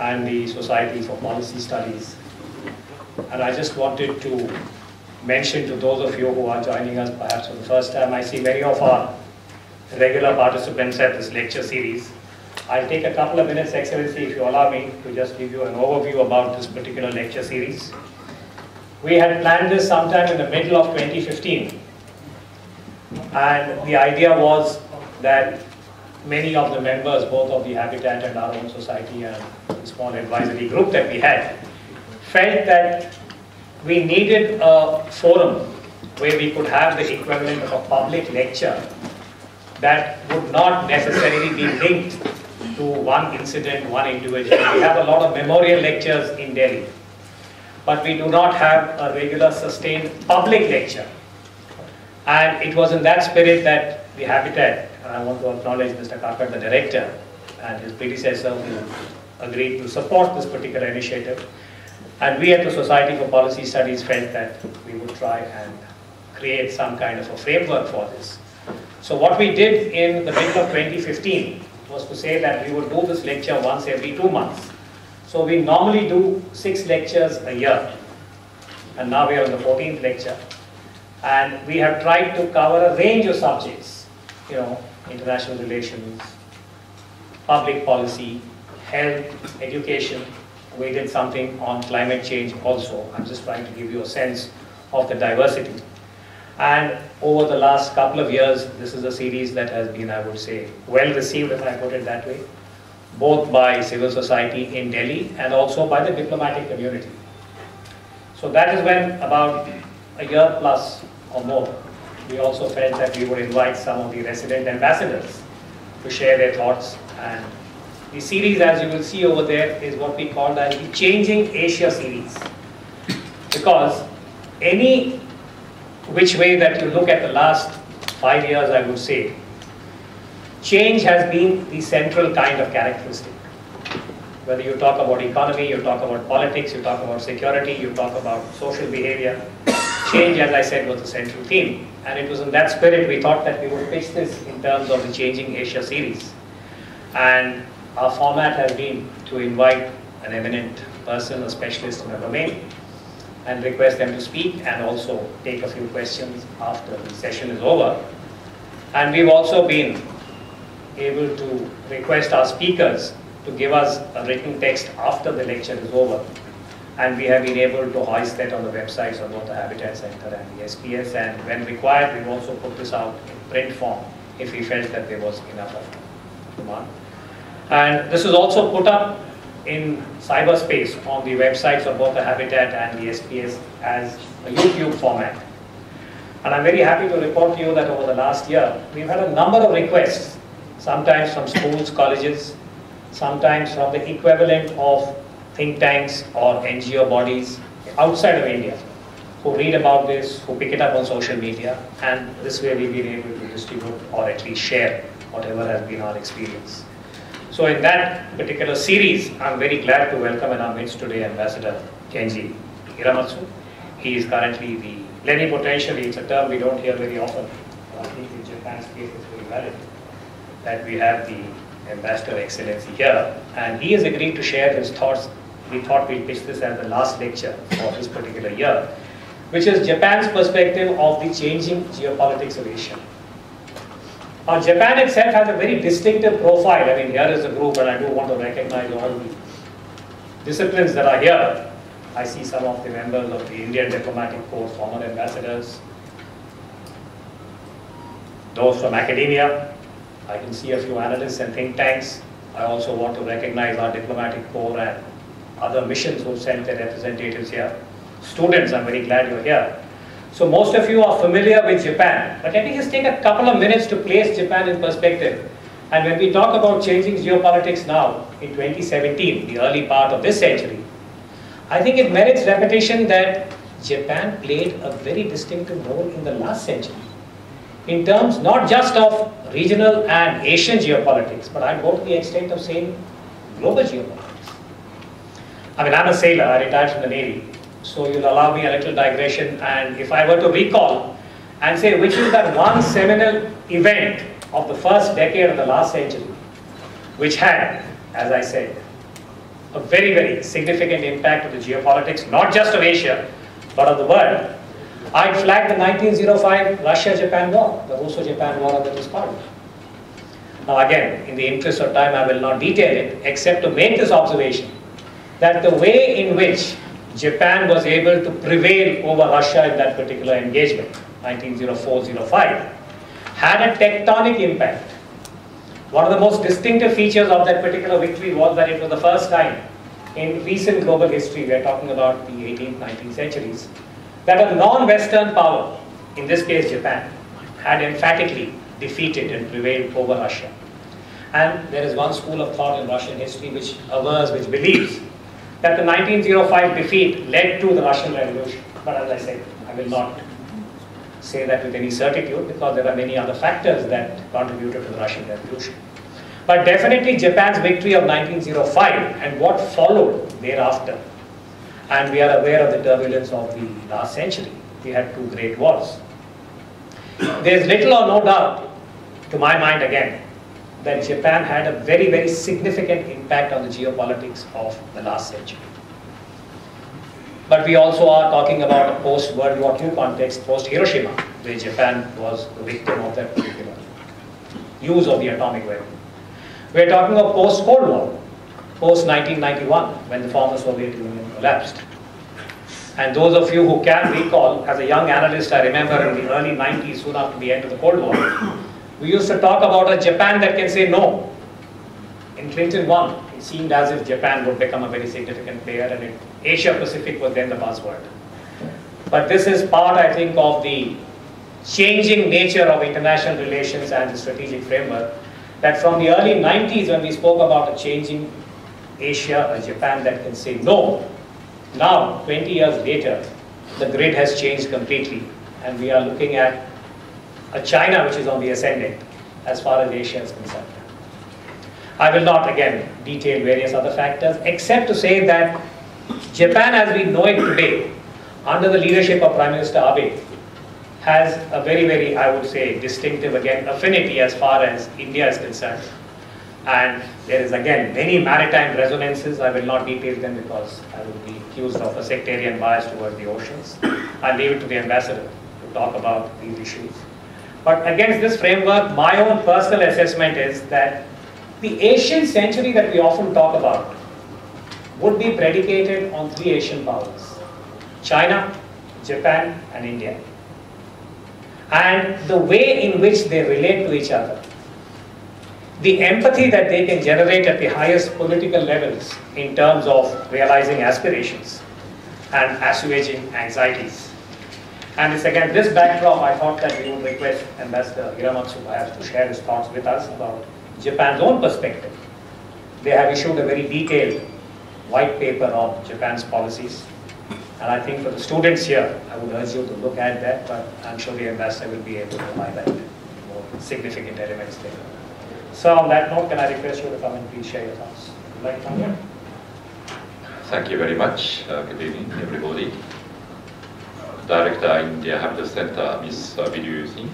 and the Society for Policy Studies. And I just wanted to mention to those of you who are joining us perhaps for the first time, I see many of our regular participants at this lecture series. I'll take a couple of minutes, Excellency, if you allow me, to just give you an overview about this particular lecture series. We had planned this sometime in the middle of 2015. And the idea was that many of the members, both of the Habitat and our own society and the small advisory group that we had, felt that we needed a forum where we could have the equivalent of a public lecture that would not necessarily be linked to one incident, one individual. We have a lot of memorial lectures in Delhi, but we do not have a regular sustained public lecture. And it was in that spirit that the Habitat, and I want to acknowledge Mr. Kakar, the director, and his predecessor who agreed to support this particular initiative. And we at the Society for Policy Studies felt that we would try and create some kind of a framework for this. So what we did in the middle of 2015 was to say that we would do this lecture once every 2 months. So we normally do 6 lectures a year. And now we are on the 14th lecture. And we have tried to cover a range of subjects, you know, international relations, public policy, health, education. We did something on climate change also. I'm just trying to give you a sense of the diversity. And over the last couple of years, this is a series that has been, I would say, well received, if I put it that way, both by civil society in Delhi and also by the diplomatic community. So that is when, about a year plus or more, we also felt that we would invite some of the resident ambassadors to share their thoughts. And the series, as you will see over there, is what we call as the Changing Asia series. Because any which way that you look at the last 5 years, I would say, change has been the central kind of characteristic. Whether you talk about economy, you talk about politics, you talk about security, you talk about social behavior, change, as I said, was the central theme. And it was in that spirit we thought that we would pitch this in terms of the Changing Asia series. And our format has been to invite an eminent person, a specialist in a domain, and request them to speak and also take a few questions after the session is over. And we've also been able to request our speakers to give us a written text after the lecture is over. And we have been able to hoist that on the websites of both the Habitat Center and the SPS. And when required, we've also put this out in print form if we felt that there was enough of demand. And this is also put up in cyberspace on the websites of both the Habitat and the SPS as a YouTube format. And I'm very happy to report to you that over the last year, we've had a number of requests, sometimes from schools, colleges, sometimes from the equivalent of think tanks or NGO bodies outside of India, who read about this, who pick it up on social media, and this way we've been able to distribute or at least share whatever has been our experience. So in that particular series, I'm very glad to welcome in our midst today Ambassador Kenji Hiramatsu. He is currently the plenipotentiary. It's a term we don't hear very often. I think in Japan's case it's very valid that we have the Ambassador Excellency here. And he has agreed to share his thoughts. We thought we'd pitch this as the last lecture for this particular year, which is Japan's perspective of the changing geopolitics of Asia. Now, Japan itself has a very distinctive profile. I mean, here is a group, and I do want to recognize all the disciplines that are here. I see some of the members of the Indian Diplomatic Corps, former ambassadors, those from academia. I can see a few analysts and think tanks. I also want to recognize our Diplomatic Corps and other missions who sent their representatives here. Students, I'm very glad you're here. So most of you are familiar with Japan, but let me just take a couple of minutes to place Japan in perspective. And when we talk about changing geopolitics now, in 2017, the early part of this century, I think it merits repetition that Japan played a very distinctive role in the last century, in terms not just of regional and Asian geopolitics, but I'd go to the extent of saying global geopolitics. I mean, I'm a sailor, I retired from the Navy. So you'll allow me a little digression, and if I were to recall and say which is that one seminal event of the first decade of the last century, which had, as I said, a very, very significant impact on the geopolitics, not just of Asia, but of the world, I'd flag the 1905 Russia-Japan War, the Russo-Japan War that was called. Now again, in the interest of time, I will not detail it, except to make this observation, that the way in which Japan was able to prevail over Russia in that particular engagement, 1904-05, had a tectonic impact. One of the most distinctive features of that particular victory was that it was the first time in recent global history, we are talking about the 18th, 19th centuries, that a non-Western power, in this case Japan, had emphatically defeated and prevailed over Russia. And there is one school of thought in Russian history which believes that the 1905 defeat led to the Russian Revolution. But as I said, I will not say that with any certitude because there are many other factors that contributed to the Russian Revolution. But definitely Japan's victory of 1905 and what followed thereafter, and we are aware of the turbulence of the last century. We had two great wars. There is little or no doubt, to my mind again, that Japan had a very, very significant impact on the geopolitics of the last century. But we also are talking about a post-World War II context, post-Hiroshima, where Japan was the victim of that particular use of the atomic weapon. We are talking of post-Cold War, post-1991, when the former Soviet Union collapsed. And those of you who can recall, as a young analyst, I remember in the early 90s, soon after the end of the Cold War, we used to talk about a Japan that can say no. In Clinton 1, it seemed as if Japan would become a very significant player, and Asia Pacific was then the buzzword. But this is part, I think, of the changing nature of international relations and the strategic framework, that from the early 90s, when we spoke about a changing Asia, a Japan that can say no, now, 20 years later, the grid has changed completely, and we are looking at a China which is on the ascendant as far as Asia is concerned. I will not again detail various other factors, except to say that Japan as we know it today, under the leadership of Prime Minister Abe, has a very, very, I would say, distinctive again affinity as far as India is concerned. And there is again many maritime resonances. I will not detail them because I would be accused of a sectarian bias towards the oceans. I'll leave it to the ambassador to talk about these issues. But against this framework, my own personal assessment is that the Asian century that we often talk about would be predicated on three Asian powers: China, Japan, and India. And the way in which they relate to each other, the empathy that they can generate at the highest political levels in terms of realizing aspirations and assuaging anxieties. And it's again this backdrop I thought that we would request Ambassador Hiramatsu perhaps to share his thoughts with us about Japan's own perspective. They have issued a very detailed white paper on Japan's policies. And I think for the students here, I would urge you to look at that, but I'm sure the ambassador will be able to highlight more significant elements there. So on that note, can I request you to come and please share your thoughts? Would you like to come here? Thank you very much. Good evening, everybody. Director in the Habitat Center, Ms. Vidyu Singh.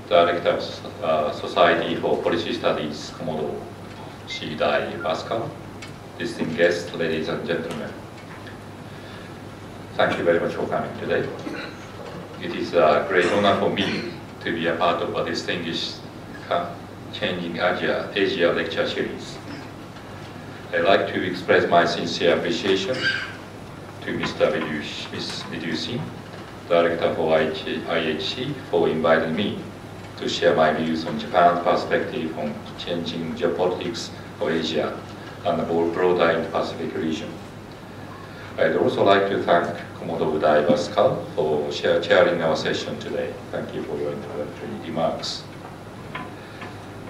Director of Society for Policy Studies, Commodore Uday Bhaskar. Distinguished guests, ladies and gentlemen. Thank you very much for coming today. It is a great honor for me to be a part of a distinguished Changing Asia lecture series. I'd like to express my sincere appreciation to Mr. Vidyu Singh, Director for IHC, for inviting me to share my views on Japan's perspective on changing geopolitics of Asia and the broader Indo-Pacific region. I'd also like to thank Commodore Uday Bhaskar for chairing our session today. Thank you for your introductory remarks.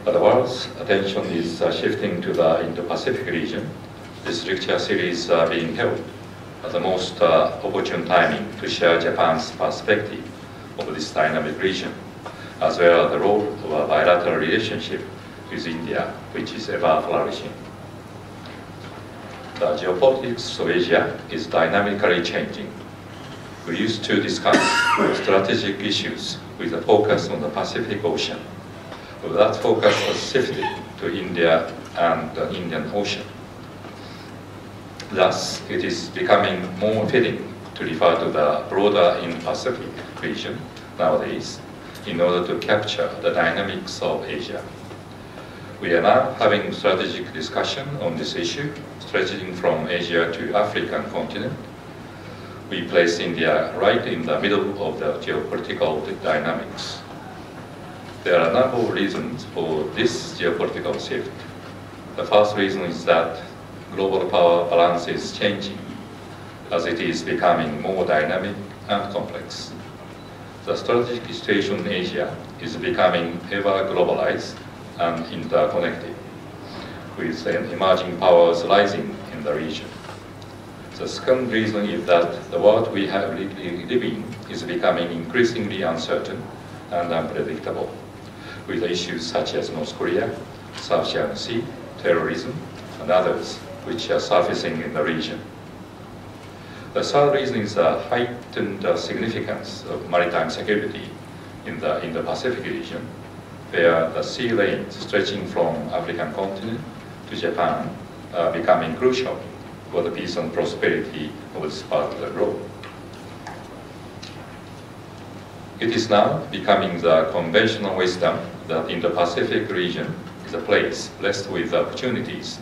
The world's attention is shifting to the Indo-Pacific region. This lecture series is being held at the most opportune timing to share Japan's perspective of this dynamic region, as well as the role of a bilateral relationship with India, which is ever flourishing. The geopolitics of Asia is dynamically changing. We used to discuss strategic issues with a focus on the Pacific Ocean. That focus was shifted to India and the Indian Ocean. Thus, it is becoming more fitting to refer to the broader Indo-Pacific region nowadays in order to capture the dynamics of Asia. We are now having strategic discussion on this issue, stretching from Asia to African continent. We place India right in the middle of the geopolitical dynamics. There are a number of reasons for this geopolitical shift. The first reason is that global power balance is changing, as it is becoming more dynamic and complex. The strategic situation in Asia is becoming ever globalized and interconnected, with emerging powers rising in the region. The second reason is that the world we live in is becoming increasingly uncertain and unpredictable, with issues such as North Korea, South China Sea, terrorism, and others which are surfacing in the region. The third reason is the heightened significance of maritime security in the Pacific region, where the sea lanes stretching from African continent to Japan are becoming crucial for the peace and prosperity of this part of the globe. It is now becoming the conventional wisdom that in the Pacific region is a place blessed with opportunities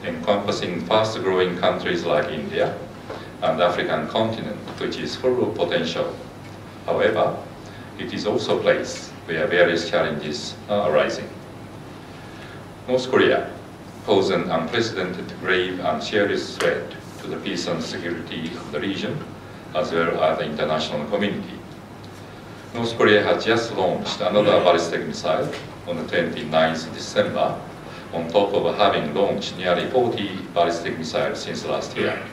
encompassing fast-growing countries like India and the African continent, which is full of potential. However, it is also a place where various challenges are arising. North Korea poses an unprecedented, grave and serious threat to the peace and security of the region, as well as the international community. North Korea has just launched another ballistic missile on the 29th of December, on top of having launched nearly 40 ballistic missiles since last year,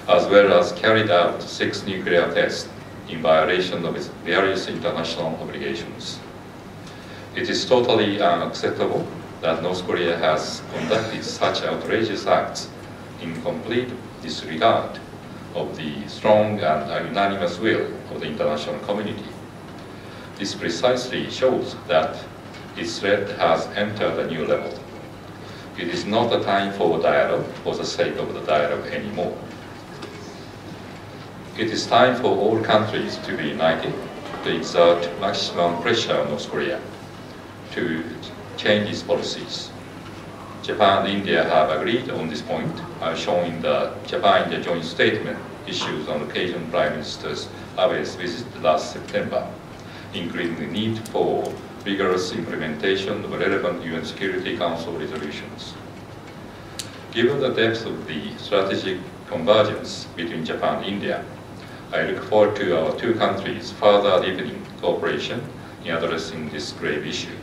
as well as carried out 6 nuclear tests in violation of its various international obligations. It is totally unacceptable that North Korea has conducted such outrageous acts in complete disregard of the strong and unanimous will of the international community. This precisely shows that its threat has entered a new level. It is not a time for dialogue for the sake of the dialogue anymore. It is time for all countries to be united to exert maximum pressure on North Korea to change its policies. Japan and India have agreed on this point, as shown in the Japan-India joint statement issued on occasion Prime Minister Abe's visit last September, including the need for vigorous implementation of relevant UN Security Council resolutions. Given the depth of the strategic convergence between Japan and India, I look forward to our two countries further deepening cooperation in addressing this grave issue.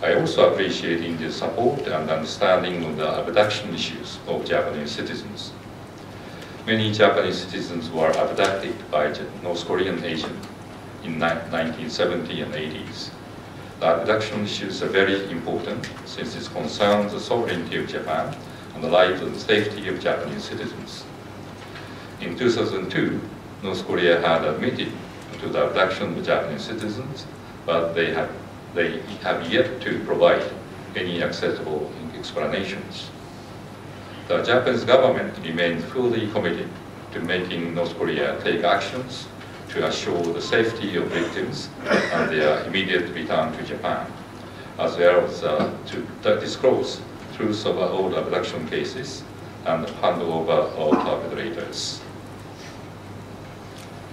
I also appreciate India's support and understanding of the abduction issues of Japanese citizens. Many Japanese citizens were abducted by North Korean agents in 1970s and 80s. The abduction issues are very important since it concerns the sovereignty of Japan and the lives and safety of Japanese citizens. In 2002, North Korea had admitted to the abduction of Japanese citizens, but they have yet to provide any acceptable explanations. The Japanese government remains fully committed to making North Korea take actions to assure the safety of victims and their immediate return to Japan, as well as to disclose truth of all abduction cases and hand over all perpetrators.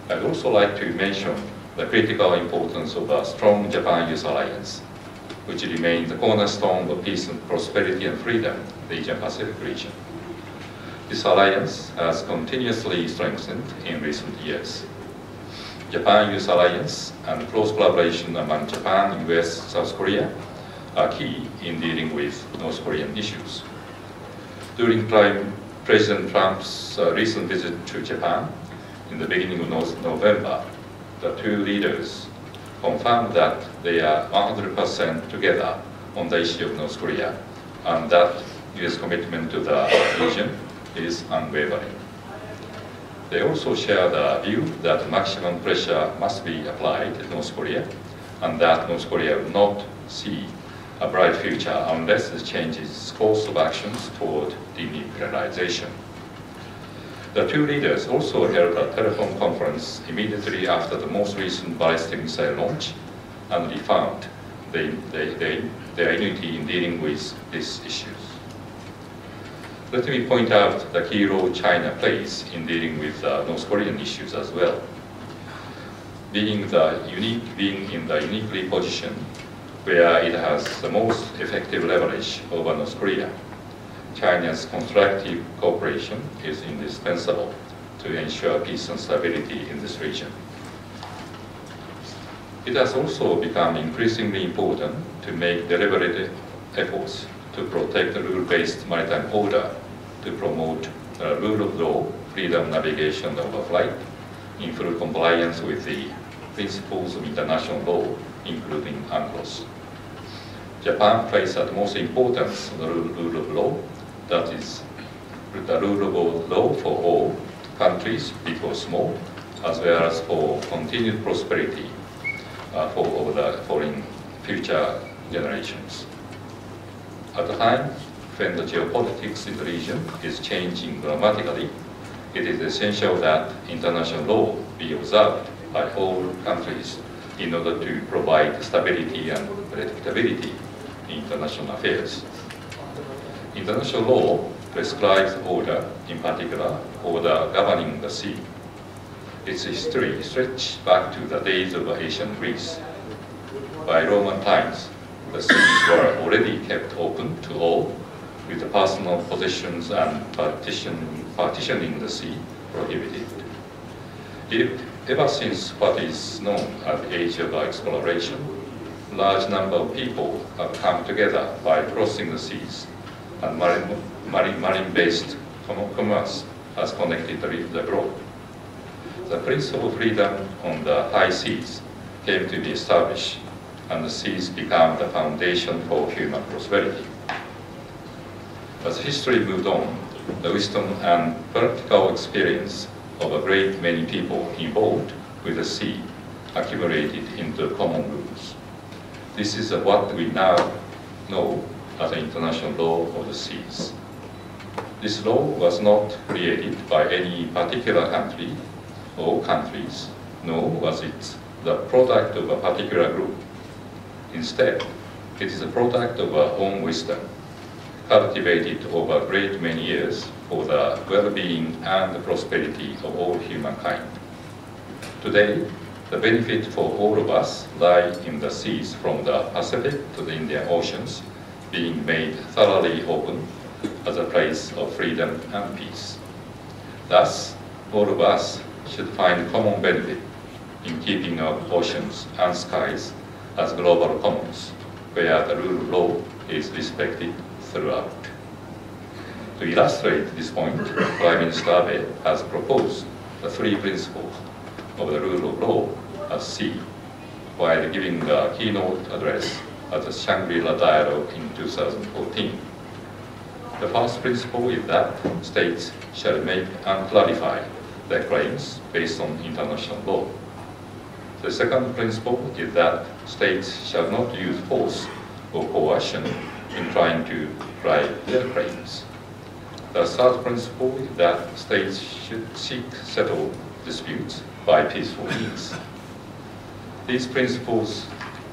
I'd also like to mention the critical importance of a strong Japan-US alliance, which remains the cornerstone of peace and prosperity and freedom in the Asia-Pacific region. This alliance has continuously strengthened in recent years. Japan-US alliance and close collaboration among Japan, US, South Korea are key in dealing with North Korean issues. During President Trump's recent visit to Japan in the beginning of November, the two leaders confirmed that they are 100% together on the issue of North Korea and that US commitment to the region is unwavering. They also share the view that maximum pressure must be applied to North Korea and that North Korea will not see a bright future unless it changes its course of actions toward denuclearization. The two leaders also held a telephone conference immediately after the most recent ballistic missile launch and reaffirmed their unity in dealing with these issues. Let me point out the key role China plays in dealing with North Korean issues as well. Being in the uniquely positioned where it has the most effective leverage over North Korea, China's constructive cooperation is indispensable to ensure peace and stability in this region. It has also become increasingly important to make deliberate efforts to protect the rule-based maritime order, to promote the rule of law, freedom, navigation over flight, in full compliance with the principles of international law, including UNCLOS. Japan places utmost importance on the rule of law, that is, the rule of law for all countries, big or small, as well as for continued prosperity for in future generations. At a time when the geopolitics in the region is changing dramatically, it is essential that international law be observed by all countries in order to provide stability and predictability in international affairs. International law prescribes order, in particular, order governing the sea. Its history stretches back to the days of ancient Greece. By Roman times, the seas were already kept open to all, with the personal possessions and partitioning the sea prohibited. Ever since what is known as the age of exploration, a large number of people have come together by crossing the seas, and marine-based commerce has connected the globe. The principle of freedom on the high seas came to be established, and the seas became the foundation for human prosperity. As history moved on, the wisdom and practical experience of a great many people involved with the sea accumulated into common rules. This is what we now know as the international law of the seas. This law was not created by any particular country or countries, nor was it the product of a particular group. Instead, it is a product of our own wisdom, cultivated over a great many years for the well-being and the prosperity of all humankind. Today, the benefit for all of us lie in the seas from the Pacific to the Indian Oceans being made thoroughly open as a place of freedom and peace. Thus, all of us should find common benefit in keeping our oceans and skies as global commons, where the rule of law is respected throughout. To illustrate this point, Prime Minister Abe has proposed the three principles of the rule of law at sea, while giving the keynote address at the Shangri-La Dialogue in 2014. The first principle is that states shall make and clarify their claims based on international law. The second principle is that states shall not use force or coercion in trying to try their claims. The third principle is that states should seek to settle disputes by peaceful means. These principles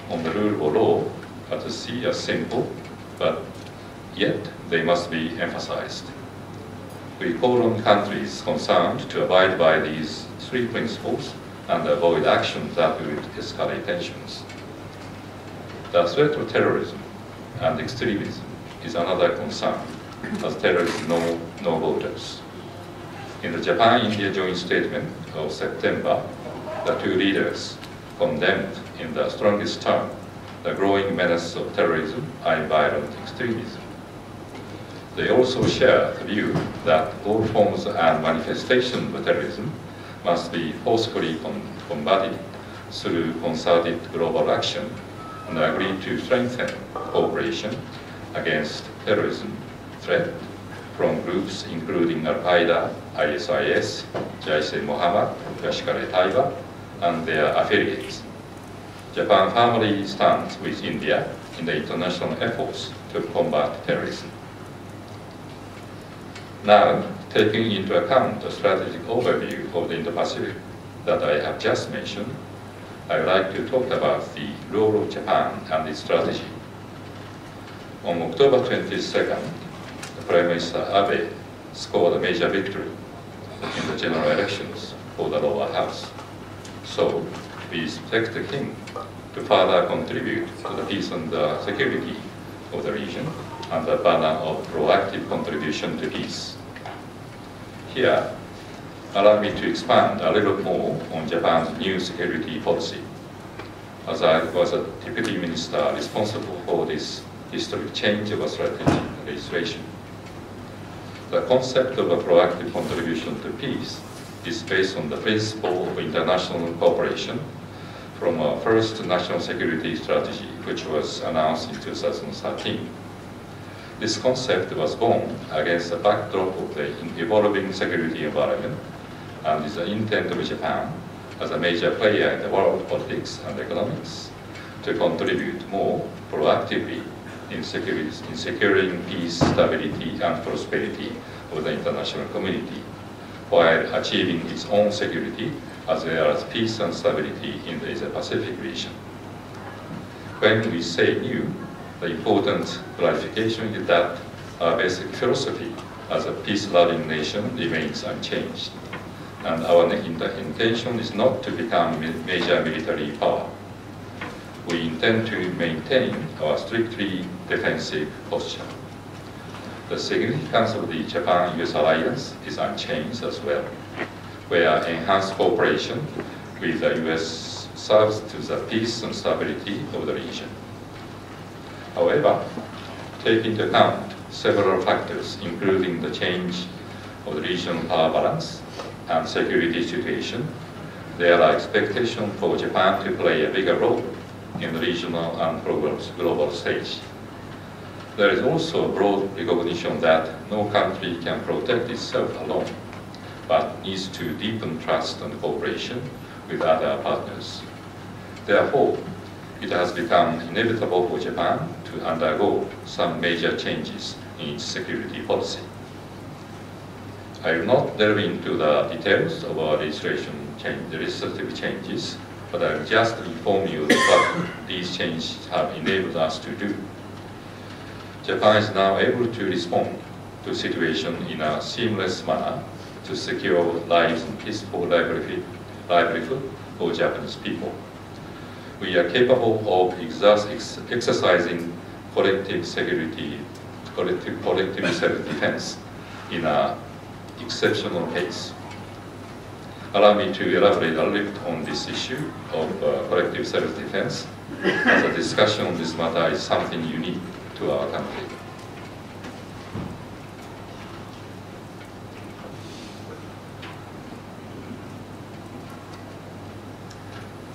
on the rule of law at the sea are simple, but yet they must be emphasized. We call on countries concerned to abide by these three principles and avoid actions that would escalate tensions. The threat of terrorism and extremism is another concern, as terrorists know no borders. In the Japan-India joint statement of September, the two leaders condemned in the strongest term the growing menace of terrorism and violent extremism. They also share the view that all forms and manifestations of terrorism must be forcefully combated through concerted global action, and agree to strengthen cooperation against terrorism threat from groups including Al-Qaeda, ISIS, Jaish-e-Mohammed, Lashkar-e-Taiba, and their affiliates. Japan firmly stands with India in the international efforts to combat terrorism. Now, taking into account the strategic overview of the Indo-Pacific that I have just mentioned, I would like to talk about the role of Japan and its strategy. On October 22nd, Prime Minister Abe scored a major victory in the general elections for the lower house. So we expect him to further contribute to the peace and security of the region under the banner of proactive contribution to peace. Here, allow me to expand a little more on Japan's new security policy. As I was a deputy minister responsible for this historic change of a strategy legislation. The concept of a proactive contribution to peace is based on the principle of international cooperation from our first national security strategy, which was announced in 2013. This concept was born against the backdrop of the evolving security environment and is the intent of Japan as a major player in the world politics and economics to contribute more proactively in securing peace, stability, and prosperity of the international community, while achieving its own security as well as peace and stability in the Asia-Pacific region. When we say new, the important clarification is that our basic philosophy as a peace-loving nation remains unchanged, and our intention is not to become a major military power. We intend to maintain our strictly defensive posture. The significance of the Japan-US alliance is unchanged as well, where enhanced cooperation with the US serves to the peace and stability of the region. However, take into account several factors, including the change of the regional power balance and security situation, there are expectations for Japan to play a bigger role in the regional and global stage. There is also a broad recognition that no country can protect itself alone, but needs to deepen trust and cooperation with other partners. Therefore, it has become inevitable for Japan to undergo some major changes in its security policy. I will not delve into the details of our legislative changes, but I will just inform you what these changes have enabled us to do. Japan is now able to respond to the situation in a seamless manner to secure lives and peaceful livelihood for Japanese people. We are capable of exercising collective self-defense in an exceptional case. Allow me to elaborate a little on this issue of collective self-defense, as a discussion on this matter is something unique to our country.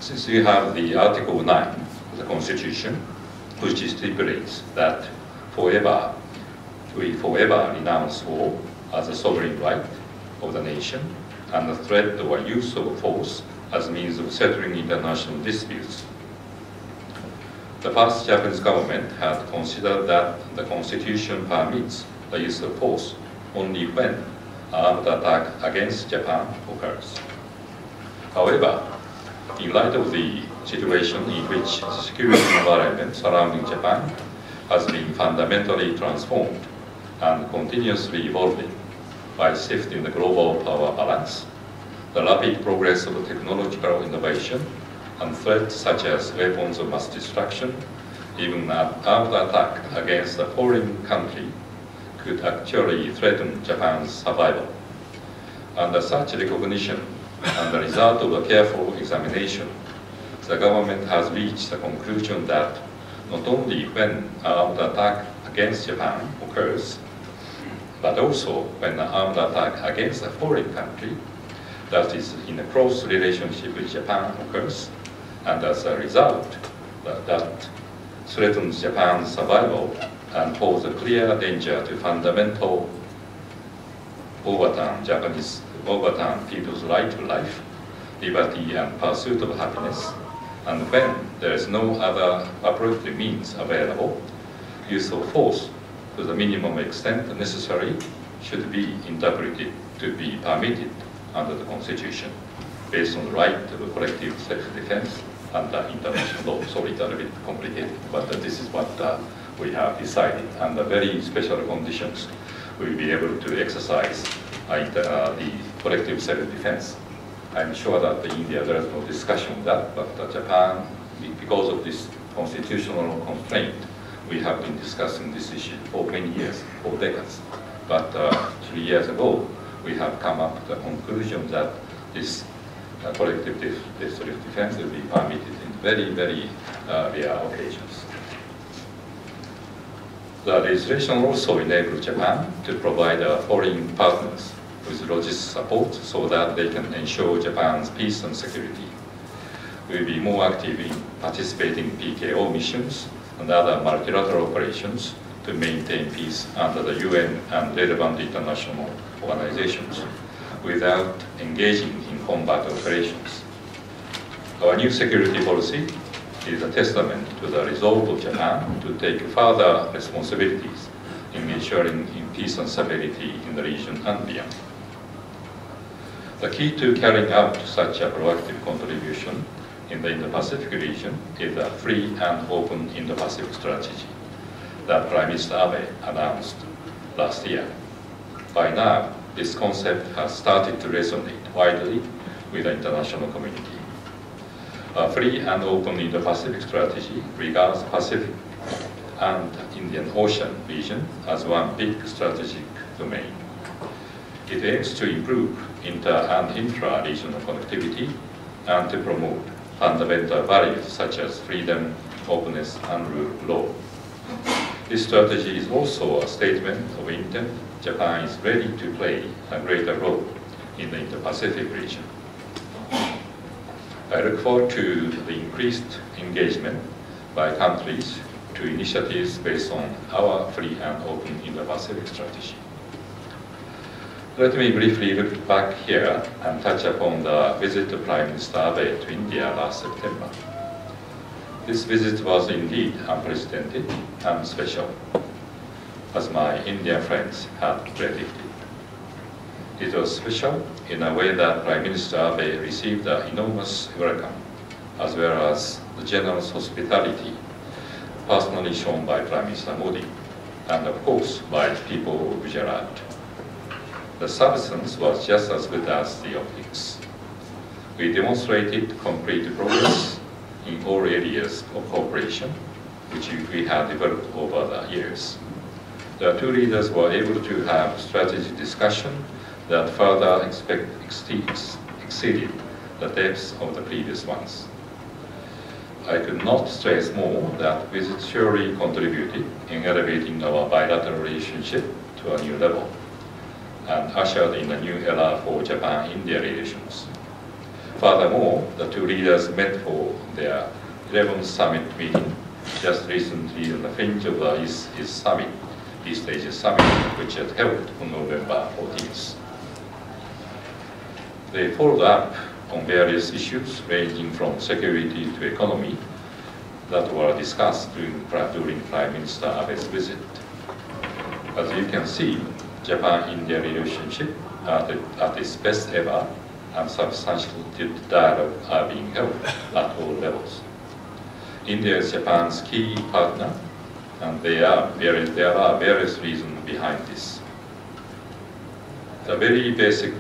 Since we have the Article 9 of the Constitution, which stipulates that we forever renounce war as a sovereign right of the nation and the threat or use of force as means of settling international disputes. The past Japanese government had considered that the Constitution permits the use of force only when an armed attack against Japan occurs. However, in light of the situation in which the security environment surrounding Japan has been fundamentally transformed and continuously evolving by shift in the global power balance, the rapid progress of technological innovation, and threats such as weapons of mass destruction, even an armed attack against a foreign country could actually threaten Japan's survival. Under such recognition, and the result of a careful examination, the government has reached the conclusion that not only when an armed attack against Japan occurs, but also when an armed attack against a foreign country that is in a close relationship with Japan occurs, and as a result that threatens Japan's survival and poses a clear danger to fundamental overturn people's right to life, liberty, and pursuit of happiness, And when there is no other appropriate means available, use of force to the minimum extent necessary should be interpreted to be permitted under the Constitution, based on the right of collective self-defense under international law. Sorry, it's a little bit complicated, but this is what we have decided. Under very special conditions, we will be able to exercise the collective self-defense. I'm sure that in India there is no discussion on that, but Japan, because of this constitutional constraint, we have been discussing this issue for many years, for decades. But 3 years ago, we have come up with the conclusion that this collective self-defense will be permitted in very, very rare occasions. The legislation also enables Japan to provide foreign partners with logistic support so that they can ensure Japan's peace and security. We will be more active in participating in PKO missions and other multilateral operations to maintain peace under the UN and relevant international organizations without engaging in combat operations. Our new security policy is a testament to the resolve of Japan to take further responsibilities in ensuring peace and stability in the region and beyond. The key to carrying out such a proactive contribution in the Indo-Pacific region is a free and open Indo-Pacific strategy that Prime Minister Abe announced last year. By now, this concept has started to resonate widely with the international community. A free and open Indo-Pacific strategy regards Pacific and Indian Ocean region as one big strategic domain. It aims to improve inter- and intra-regional connectivity and to promote fundamental values such as freedom, openness, and rule of law. This strategy is also a statement of intent. Japan is ready to play a greater role in the Indo-Pacific region. I look forward to the increased engagement by countries to initiatives based on our free and open Indo-Pacific strategy. Let me briefly look back here and touch upon the visit of Prime Minister Abe to India last September. This visit was indeed unprecedented and special, as my Indian friends had predicted. It was special in a way that Prime Minister Abe received an enormous welcome, as well as the generous hospitality personally shown by Prime Minister Modi, and of course by the people of Gujarat. The substance was just as good as the optics. We demonstrated concrete progress in all areas of cooperation, which we had developed over the years. The two leaders were able to have strategic discussion that further exceeded the depths of the previous ones. I could not stress more that visit surely contributed in elevating our bilateral relationship to a new level and ushered in a new era for Japan-India relations. Furthermore, the two leaders met for their 11th summit meeting just recently on the fringe of the East Asia Summit, which was held on November 14th. They followed up on various issues ranging from security to economy that were discussed during Prime Minister Abe's visit. As you can see, Japan-India relationship at its best ever, and substantial dialogue are being held at all levels. India is Japan's key partner, and there are various reasons behind this. The very basic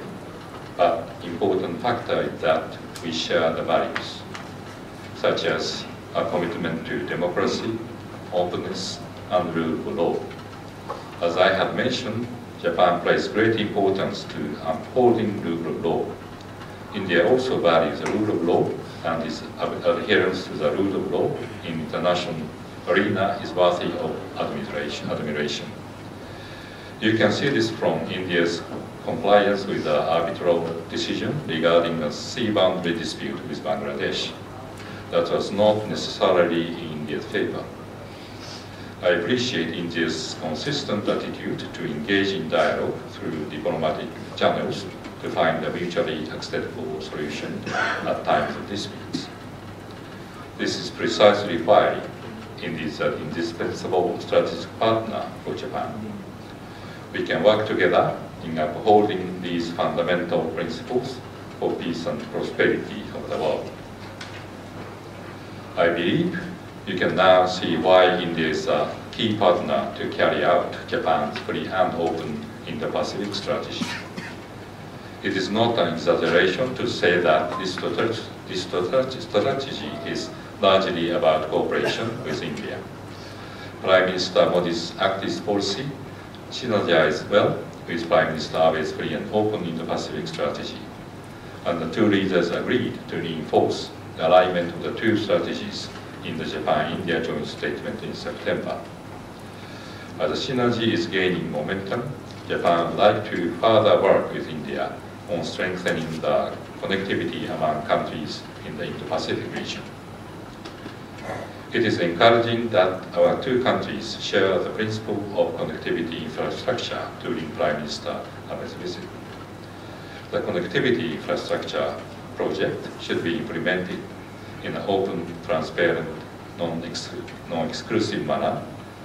but important factor is that we share the values, such as a commitment to democracy, openness, and rule of law. As I have mentioned, Japan places great importance to upholding rule of law. India also values the rule of law, and its adherence to the rule of law in international arena is worthy of admiration. You can see this from India's compliance with the arbitral decision regarding the sea boundary dispute with Bangladesh. That was not necessarily in India's favor. I appreciate India's consistent attitude to engage in dialogue through diplomatic channels to find a mutually acceptable solution at times of disputes. This is precisely why India is an indispensable strategic partner for Japan. We can work together in upholding these fundamental principles for peace and prosperity of the world. I believe you can now see why India is a key partner to carry out Japan's free and open Indo-Pacific strategy. It is not an exaggeration to say that this strategy is largely about cooperation with India. Prime Minister Modi's active policy synergized well with Prime Minister Abe's free and open Indo-Pacific strategy, and the two leaders agreed to reinforce the alignment of the two strategies in the Japan-India joint statement in September. As the synergy is gaining momentum, Japan would like to further work with India on strengthening the connectivity among countries in the Indo-Pacific region. It is encouraging that our two countries share the principle of connectivity infrastructure during Prime Minister Abe's visit. The connectivity infrastructure project should be implemented in an open, transparent, non-exclusive manner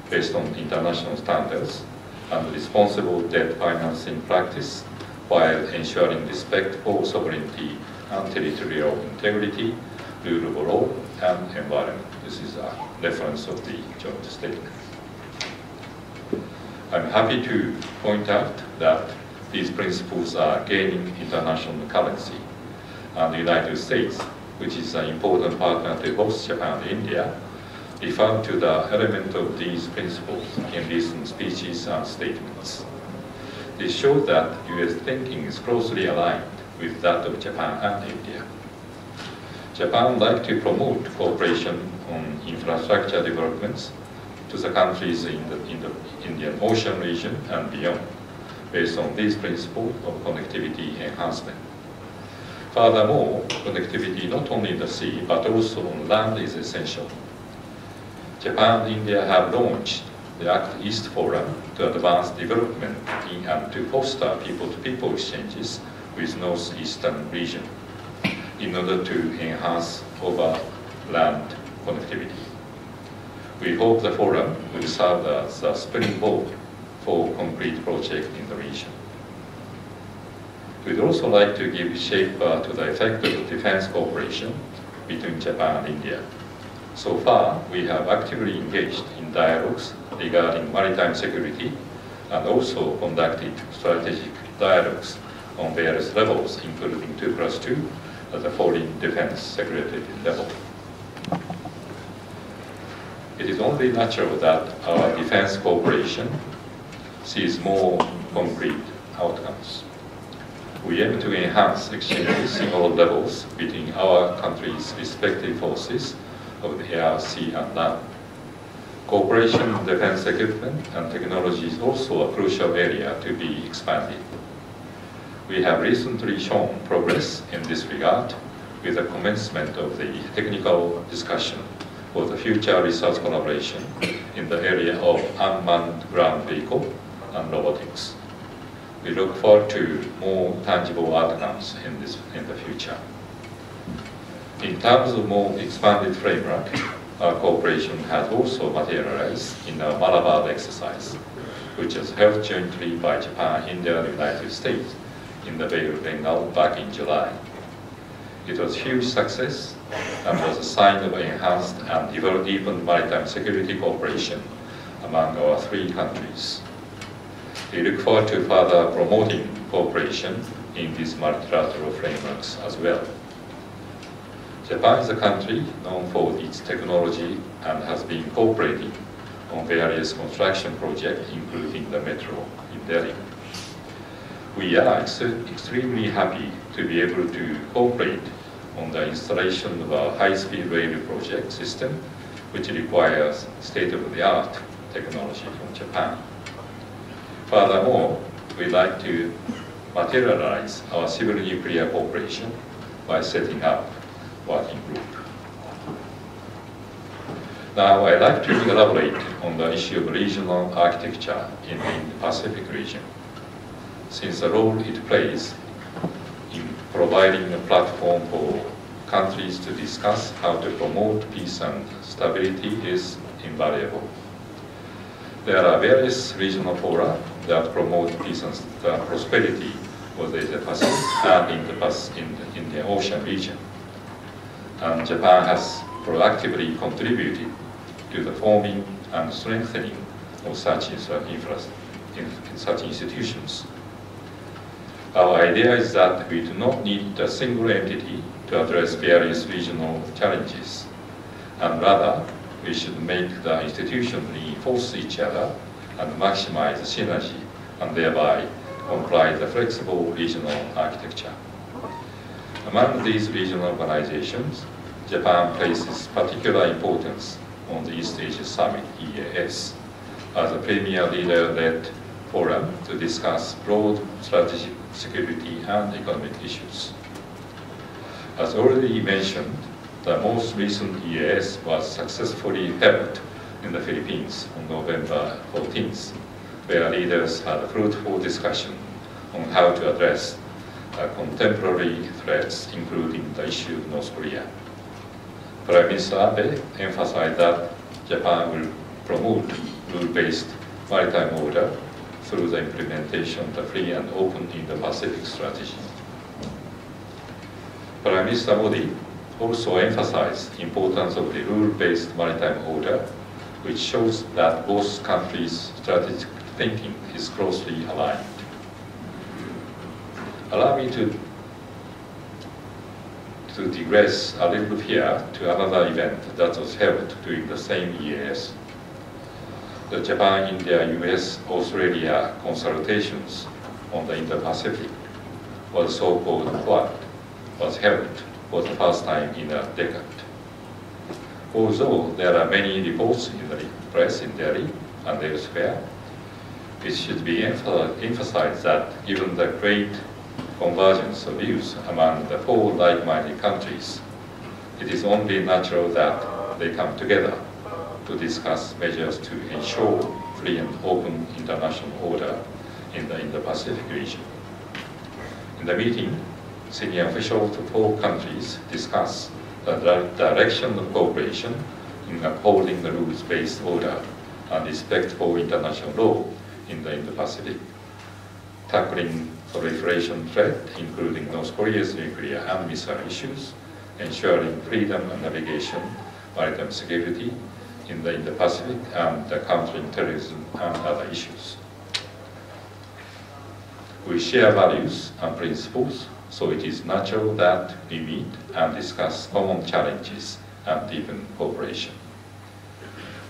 based on international standards and responsible debt financing practice, while ensuring respect for sovereignty and territorial integrity, rule of law, and environment. This is a reference of the joint statement. I'm happy to point out that these principles are gaining international currency, and the United States, which is an important partner to both Japan and India, referred to the element of these principles in recent speeches and statements. This shows that U.S. thinking is closely aligned with that of Japan and India. Japan would like to promote cooperation on infrastructure developments to the countries in the Indian Ocean region and beyond, based on these principles of connectivity enhancement. Furthermore, connectivity not only in the sea but also on land is essential. Japan and India have launched the Act East Forum to advance development and to foster people-to-people exchanges with Northeastern region in order to enhance overland connectivity. We hope the forum will serve as a springboard for concrete projects in the region. We'd also like to give shape to the effect of defense cooperation between Japan and India. So far, we have actively engaged in dialogues regarding maritime security and also conducted strategic dialogues on various levels, including 2+2 at the Foreign Defense Secretary level. It is only natural that our defense cooperation sees more concrete outcomes. We aim to enhance exchanges in all levels between our countries' respective forces of the air, sea, and land. Cooperation in defense equipment and technology is also a crucial area to be expanded. We have recently shown progress in this regard with the commencement of the technical discussion for the future research collaboration in the area of unmanned ground vehicle and robotics. We look forward to more tangible outcomes in the future. In terms of more expanded framework, our cooperation has also materialized in our Malabar exercise, which was held jointly by Japan, India, and the United States in the Bay of Bengal back in July. It was a huge success and was a sign of enhanced and deepened maritime security cooperation among our three countries. We look forward to further promoting cooperation in these multilateral frameworks as well. Japan is a country known for its technology and has been cooperating on various construction projects, including the metro in Delhi. We are extremely happy to be able to cooperate on the installation of a high-speed rail project system, which requires state-of-the-art technology from Japan. Furthermore, we'd like to materialize our civil nuclear cooperation by setting up a working group. Now, I'd like to elaborate on the issue of regional architecture in the Pacific region, since the role it plays in providing a platform for countries to discuss how to promote peace and stability is invariable. There are various regional fora that promote peace and prosperity for the Asia-Pacific and in the Indian Ocean region. And Japan has proactively contributed to the forming and strengthening of such institutions. Our idea is that we do not need a single entity to address various regional challenges, and rather we should make the institutions reinforce each other and maximize the synergy, and thereby comply the flexible regional architecture. Among these regional organizations, Japan places particular importance on the East Asia Summit, EAS, as a premier leader-led forum to discuss broad strategic security and economic issues. As already mentioned, the most recent EAS was successfully held in the Philippines on November 14th, where leaders had a fruitful discussion on how to address contemporary threats, including the issue of North Korea. Prime Minister Abe emphasized that Japan will promote rule-based maritime order through the implementation of the free and open Indo-Pacific strategy. Prime Minister Modi also emphasized the importance of the rule-based maritime order, which shows that both countries' strategic thinking is closely aligned. Allow me to digress a little here to another event that was held during the same EAS. The Japan, India, US, Australia consultations on the Indo-Pacific, or the so-called Quad, was held for the first time in a decade. Although there are many reports in the press in Delhi and elsewhere, it should be emphasized that given the great convergence of views among the four like-minded countries, it is only natural that they come together to discuss measures to ensure free and open international order in the Indo-Pacific region. In the meeting, senior officials of four countries discussed the direction of cooperation in upholding the rules-based order and respect for international law in the Indo-Pacific, tackling proliferation threat, including North Korea's nuclear and missile issues, ensuring freedom of navigation, maritime security in the Indo-Pacific, and countering terrorism and other issues. We share values and principles, so it is natural that we meet and discuss common challenges and deepen cooperation.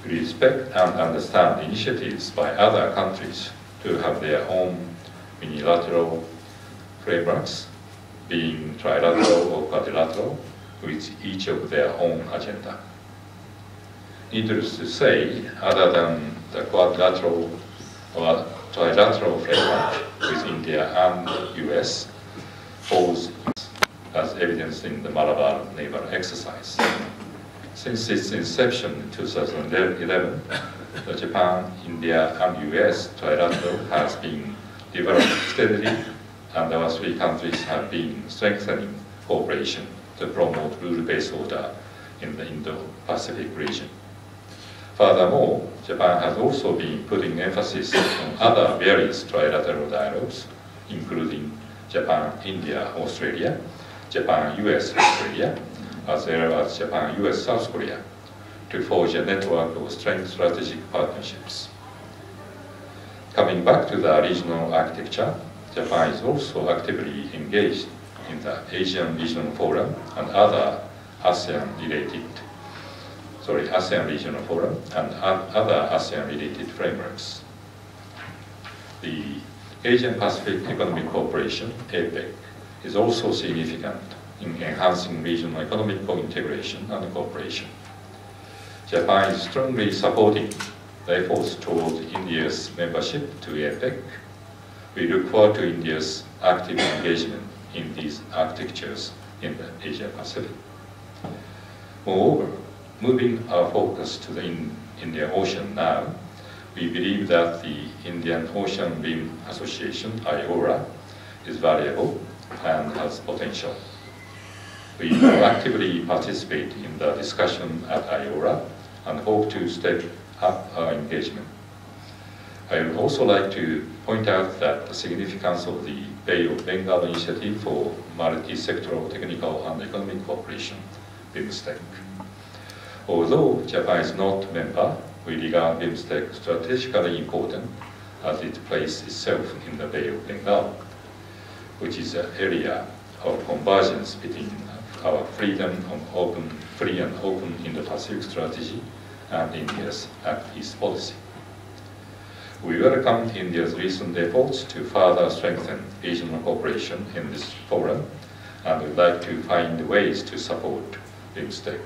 We respect and understand initiatives by other countries to have their own unilateral frameworks, being trilateral or quadrilateral, with each of their own agenda. Needless to say, other than the quadrilateral or trilateral framework with India and the US, holds as evidenced in the Malabar naval exercise. Since its inception in 2011, the Japan, India, and US trilateral has been developed steadily, and our three countries have been strengthening cooperation to promote rule-based order in the Indo-Pacific region. Furthermore, Japan has also been putting emphasis on other various trilateral dialogues, including Japan, India, Australia, Japan, US, Australia, as well as Japan, US, South Korea, to forge a network of strategic partnerships. Coming back to the regional architecture, Japan is also actively engaged in the Asian Regional Forum and other ASEAN Regional Forum and other ASEAN-related frameworks. The Asian Pacific Economic Cooperation, APEC, is also significant in enhancing regional economic integration and cooperation. Japan is strongly supporting the efforts toward India's membership to APEC. We look forward to India's active engagement in these architectures in the Asia Pacific. Moreover, moving our focus to the Indian Ocean now, we believe that the Indian Ocean Rim Association, IORA, is valuable and has potential. We will actively participate in the discussion at IORA and hope to step up our engagement. I would also like to point out that the significance of the Bay of Bengal initiative for multi-sectoral technical and economic cooperation, BIMSTEC. Although Japan is not a member, we regard BIMSTEC strategically important as it places itself in the Bay of Bengal, which is an area of convergence between our free and open Indo-Pacific strategy and India's Act East policy. We welcome India's recent efforts to further strengthen regional cooperation in this forum and would like to find ways to support BIMSTEC.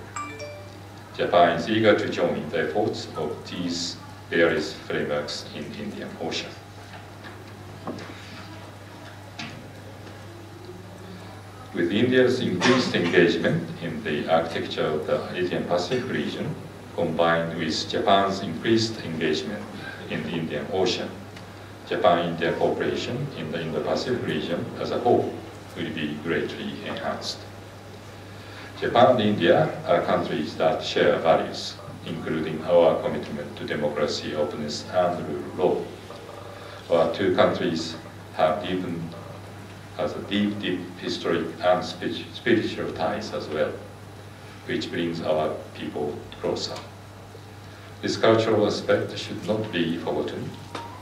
Japan is eager to join the efforts of these various frameworks in the Indian Ocean. With India's increased engagement in the architecture of the Asian Pacific region, combined with Japan's increased engagement in the Indian Ocean, Japan-India cooperation in the Indo-Pacific region as a whole will be greatly enhanced. Japan and India are countries that share values, including our commitment to democracy, openness, and rule of law. Our two countries have a deep historic and spiritual ties as well, which brings our people closer. This cultural aspect should not be forgotten,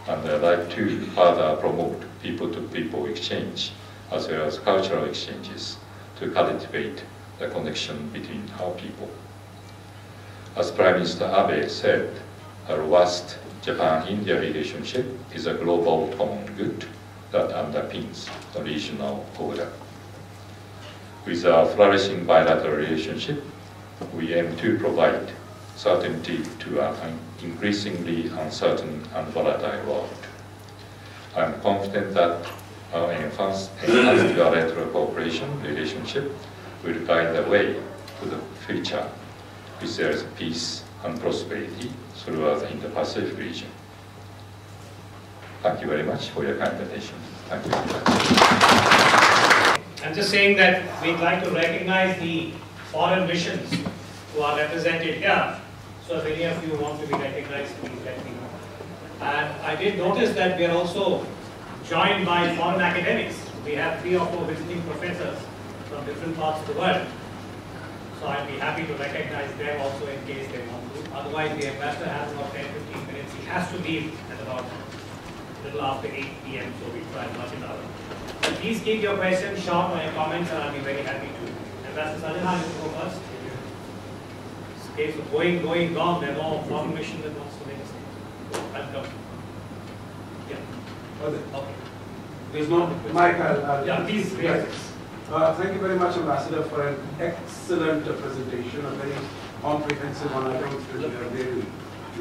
and I'd like to further promote people-to-people exchange as well as cultural exchanges to cultivate the connection between our people. As Prime Minister Abe said, a robust Japan-India relationship is a global common good that underpins the regional order. With our flourishing bilateral relationship, we aim to provide certainty to an increasingly uncertain and volatile world. I am confident that our enhanced bilateral cooperation relationship will guide the way to the future, which there is peace and prosperity throughout the Indo-Pacific region. Thank you very much for your kind attention. Thank you. I'm just saying that we'd like to recognize the foreign missions who are represented here. So if any of you want to be recognized, please let me know. And I did notice that we are also joined by foreign academics. We have 3 or 4 visiting professors from different parts of the world. So I'd be happy to recognize them also in case they want to. Otherwise, the ambassador has about 10-15 minutes. He has to leave at about a little after 8 p.m. So we try as much as possible. So please keep your questions short or your comments, and I'll be very happy to. Ambassador Sajjan, you go first. Okay, so going, gone, there are no foreign mission that wants to make a statement. Welcome. Yeah. Okay. There's no mic. Yeah, please. Thank you very much, Ambassador, for an excellent presentation, a very comprehensive one. I don't think you have really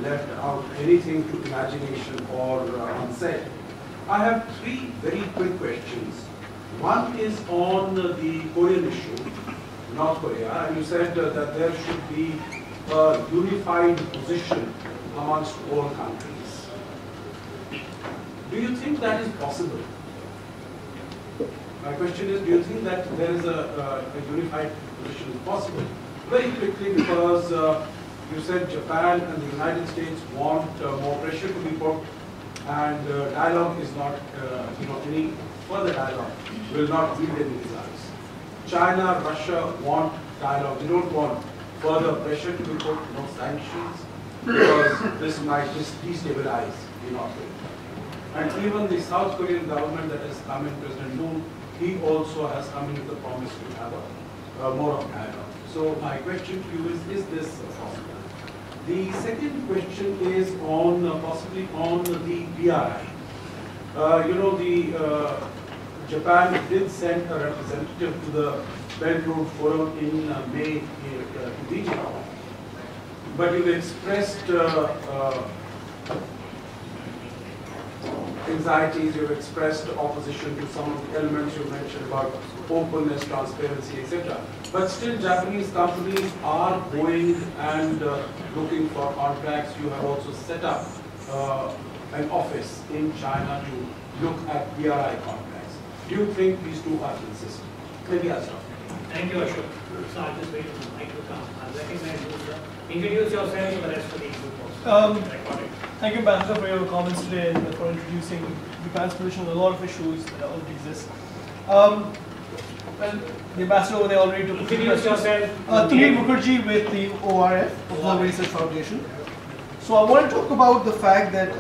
left out anything to imagination or unsaid. I have 3 very quick questions. One is on the Korean issue, North Korea, and you said that there should be a unified position amongst all countries. Do you think that is possible? My question is, do you think that there is a unified position possible? Very quickly, because you said Japan and the United States want more pressure to be put, and dialogue is not, any further dialogue will not yield any results. China, Russia want dialogue. They don't want further pressure to be put, no sanctions, because this might just destabilize the North Korea. And even the South Korean government that has come in, President Moon, he also has come in with the promise to have more of dialogue. So my question to you is this possible? The second question is on possibly on the BRI. Japan did send a representative to the Belt Road Forum in May to Beijing, but you've expressed anxieties, you've expressed opposition to some of the elements you mentioned about openness, transparency, etc. But still, Japanese companies are going and looking for contracts. You have also set up an office in China to look at BRI contracts. Do you think these two are consistent? Maybe I'll stop. Thank you, Ashok. So I'll just wait for the mic to come. I'll recognize you, sir. Introduce yourself to the rest of the group also. Thank you, Bhaskar, for your comments today and for introducing Japan's position on a lot of issues that already exist. Well, the ambassador over there already took Introduce yourself. Tulip Mukherjee with the ORF, Observer Research Foundation. So I want to talk about the fact that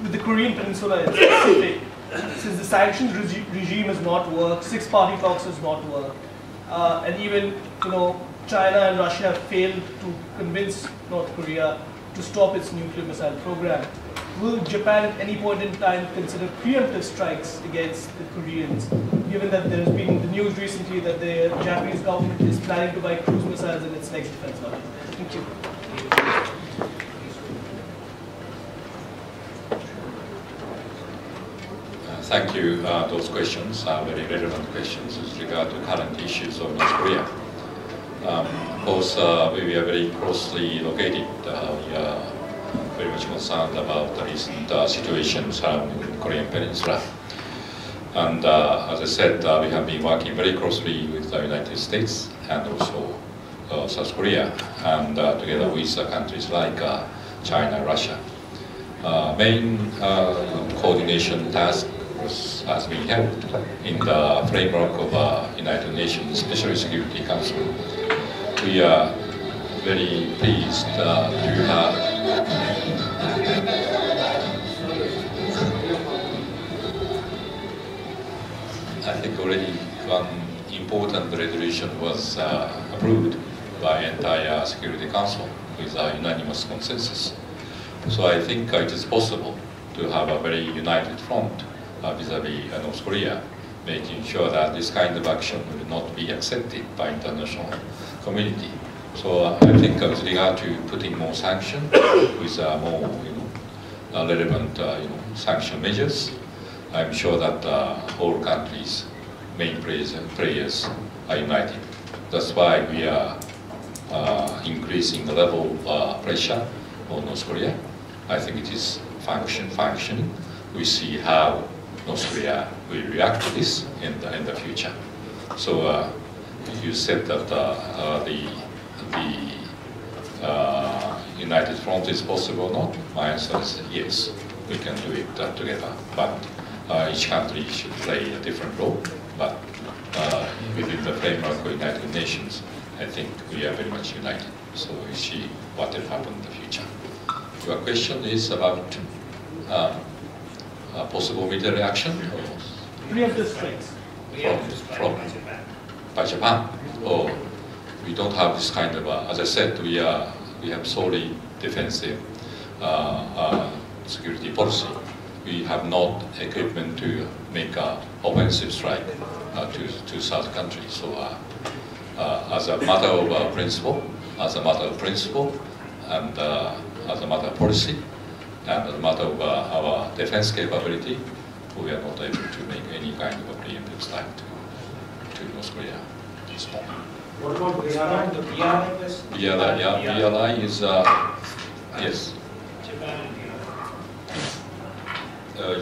with the Korean Peninsula in specific, since the sanctions regime has not worked, six-party talks has not worked, and even China and Russia have failed to convince North Korea to stop its nuclear missile program. Will Japan at any point in time consider preemptive strikes against the Koreans, given that there has been the news recently that the Japanese government is planning to buy cruise missiles in its next defense budget? Thank you. Thank you. Those questions are very relevant questions with regard to current issues of North Korea. Of course, we are very closely located. We are very much concerned about the recent situation surrounding the Korean Peninsula. And as I said, we have been working very closely with the United States and also South Korea, and together with countries like China and Russia. Main coordination task has been held in the framework of United Nations Special Security Council. We are very pleased to have I think already one important resolution was approved by entire Security Council with a unanimous consensus. So I think it is possible to have a very united front vis-à-vis North Korea, making sure that this kind of action will not be accepted by international community. So I think with regard to putting more sanctions with more relevant sanction measures, I'm sure that all countries, main players are united. That's why we are increasing the level of pressure on North Korea. I think it is functioning. We see how North Korea will react to this in the future. So you said that the united front is possible or not? My answer is yes, we can do it together. But each country should play a different role. But within the framework of United Nations, I think we are very much united. So we see what will happen in the future. Your question is about possible military action? Preemptive strikes. By Japan? Oh, we don't have this kind of, as I said, we have solely defensive security policy. We have not equipment to make an offensive strike to South countries. So as a matter of principle, and as a matter of policy, and as a matter of our defense capability, we are not able to make any kind of a preemptive strike to North Korea at this moment. What about the BRI? BRI is, yes. Japan and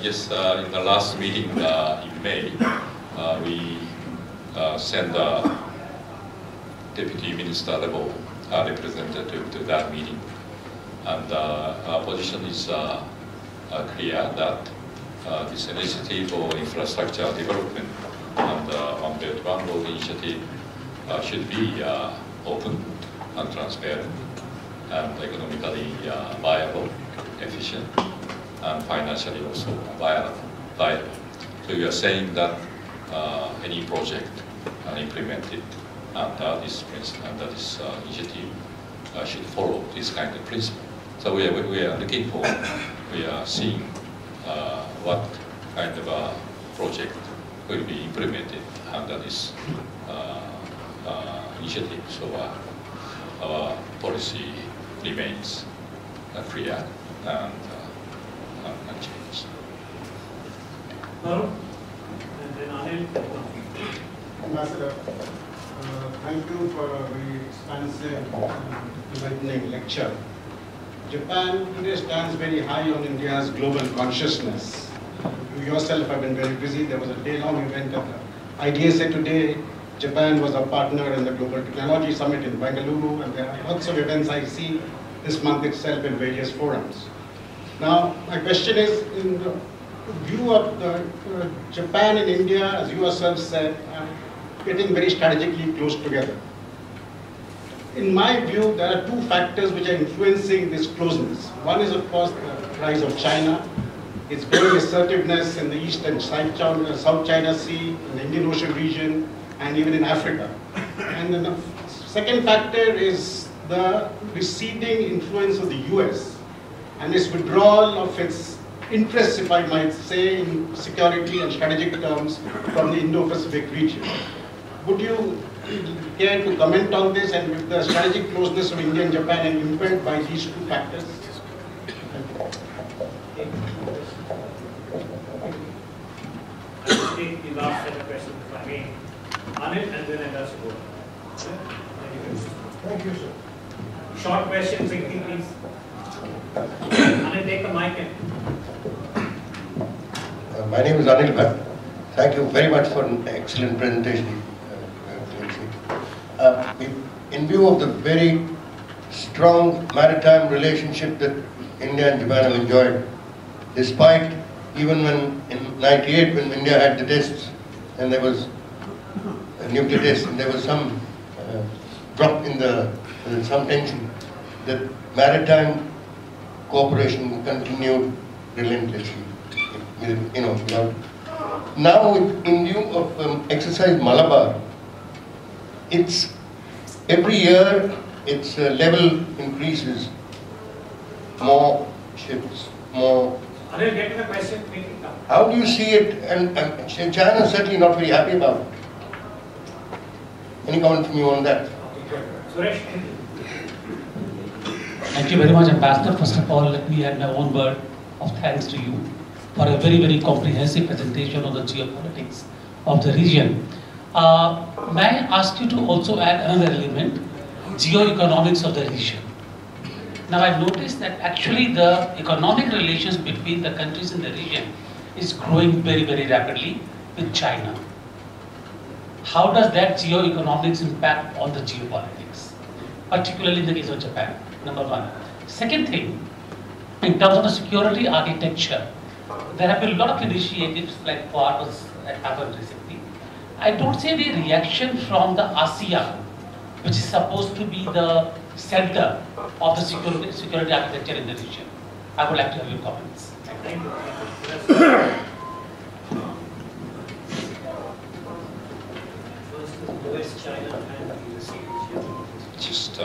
Yes, in the last meeting in May, we sent a deputy minister level representative to that meeting. And our position is clear that this initiative for infrastructure development and One Belt One Road initiative should be open and transparent and economically viable, efficient, and financially also viable. So we are saying that any project implemented under this initiative should follow this kind of principle. So we are looking for, we are seeing what kind of a project will be implemented under this initiative. So our policy remains clear and unchanged. Varun? And then Anil? Ambassador, thank you for a very expansive, enlightening lecture. Japan today stands very high on India's global consciousness. You yourself have been very busy. There was a day-long event at the IDSA today Japan was a partner in the Global Technology Summit in Bengaluru, and there are lots of events I see this month itself in various forums. Now, my question is, in the view of Japan and India, as you yourself said, getting very strategically close together. In my view, there are two factors which are influencing this closeness. One is, of course, the rise of China, its growing assertiveness in the East and South China Sea, in the Indian Ocean region, and even in Africa. And then the second factor is the receding influence of the US and its withdrawal of its interests, if I might say, in security and strategic terms from the Indo-Pacific region. Would you care to comment on this, and with the strategic closeness of India and Japan and impaired by these two factors? I will take the last set of questions if I may. Anil and then Bhaskar. Thank you, sir. Short questions, please. Anil, take the mic in. My name is Anil Bhatt. Thank you very much for an excellent presentation. In view of the very strong maritime relationship that India and Japan have enjoyed, despite even when in '98 when India had the tests and there was a nuclear test and there was some drop in some tension, that maritime cooperation continued relentlessly. Now, in view of Exercise Malabar, it's every year its level increases. More ships, more. Anil, get to the question. How do you see it? And China is certainly not very happy about it. Any comment from you on that? Suresh. Thank you very much, Ambassador. First of all, let me add my own word of thanks to you for a very, very comprehensive presentation on the geopolitics of the region. May I ask you to also add another element, geoeconomics of the region. Now, I've noticed that actually the economic relations between the countries in the region is growing very, very rapidly with China. How does that geoeconomics impact on the geopolitics, particularly in the case of Japan? Number one. Second thing, in terms of the security architecture, there have been a lot of initiatives like Quad that happened recently. I don't see any reaction from the ASEAN, which is supposed to be the center of the security architecture in the region. I would like to have your comments. Thank you. First, US, China, and the region. Just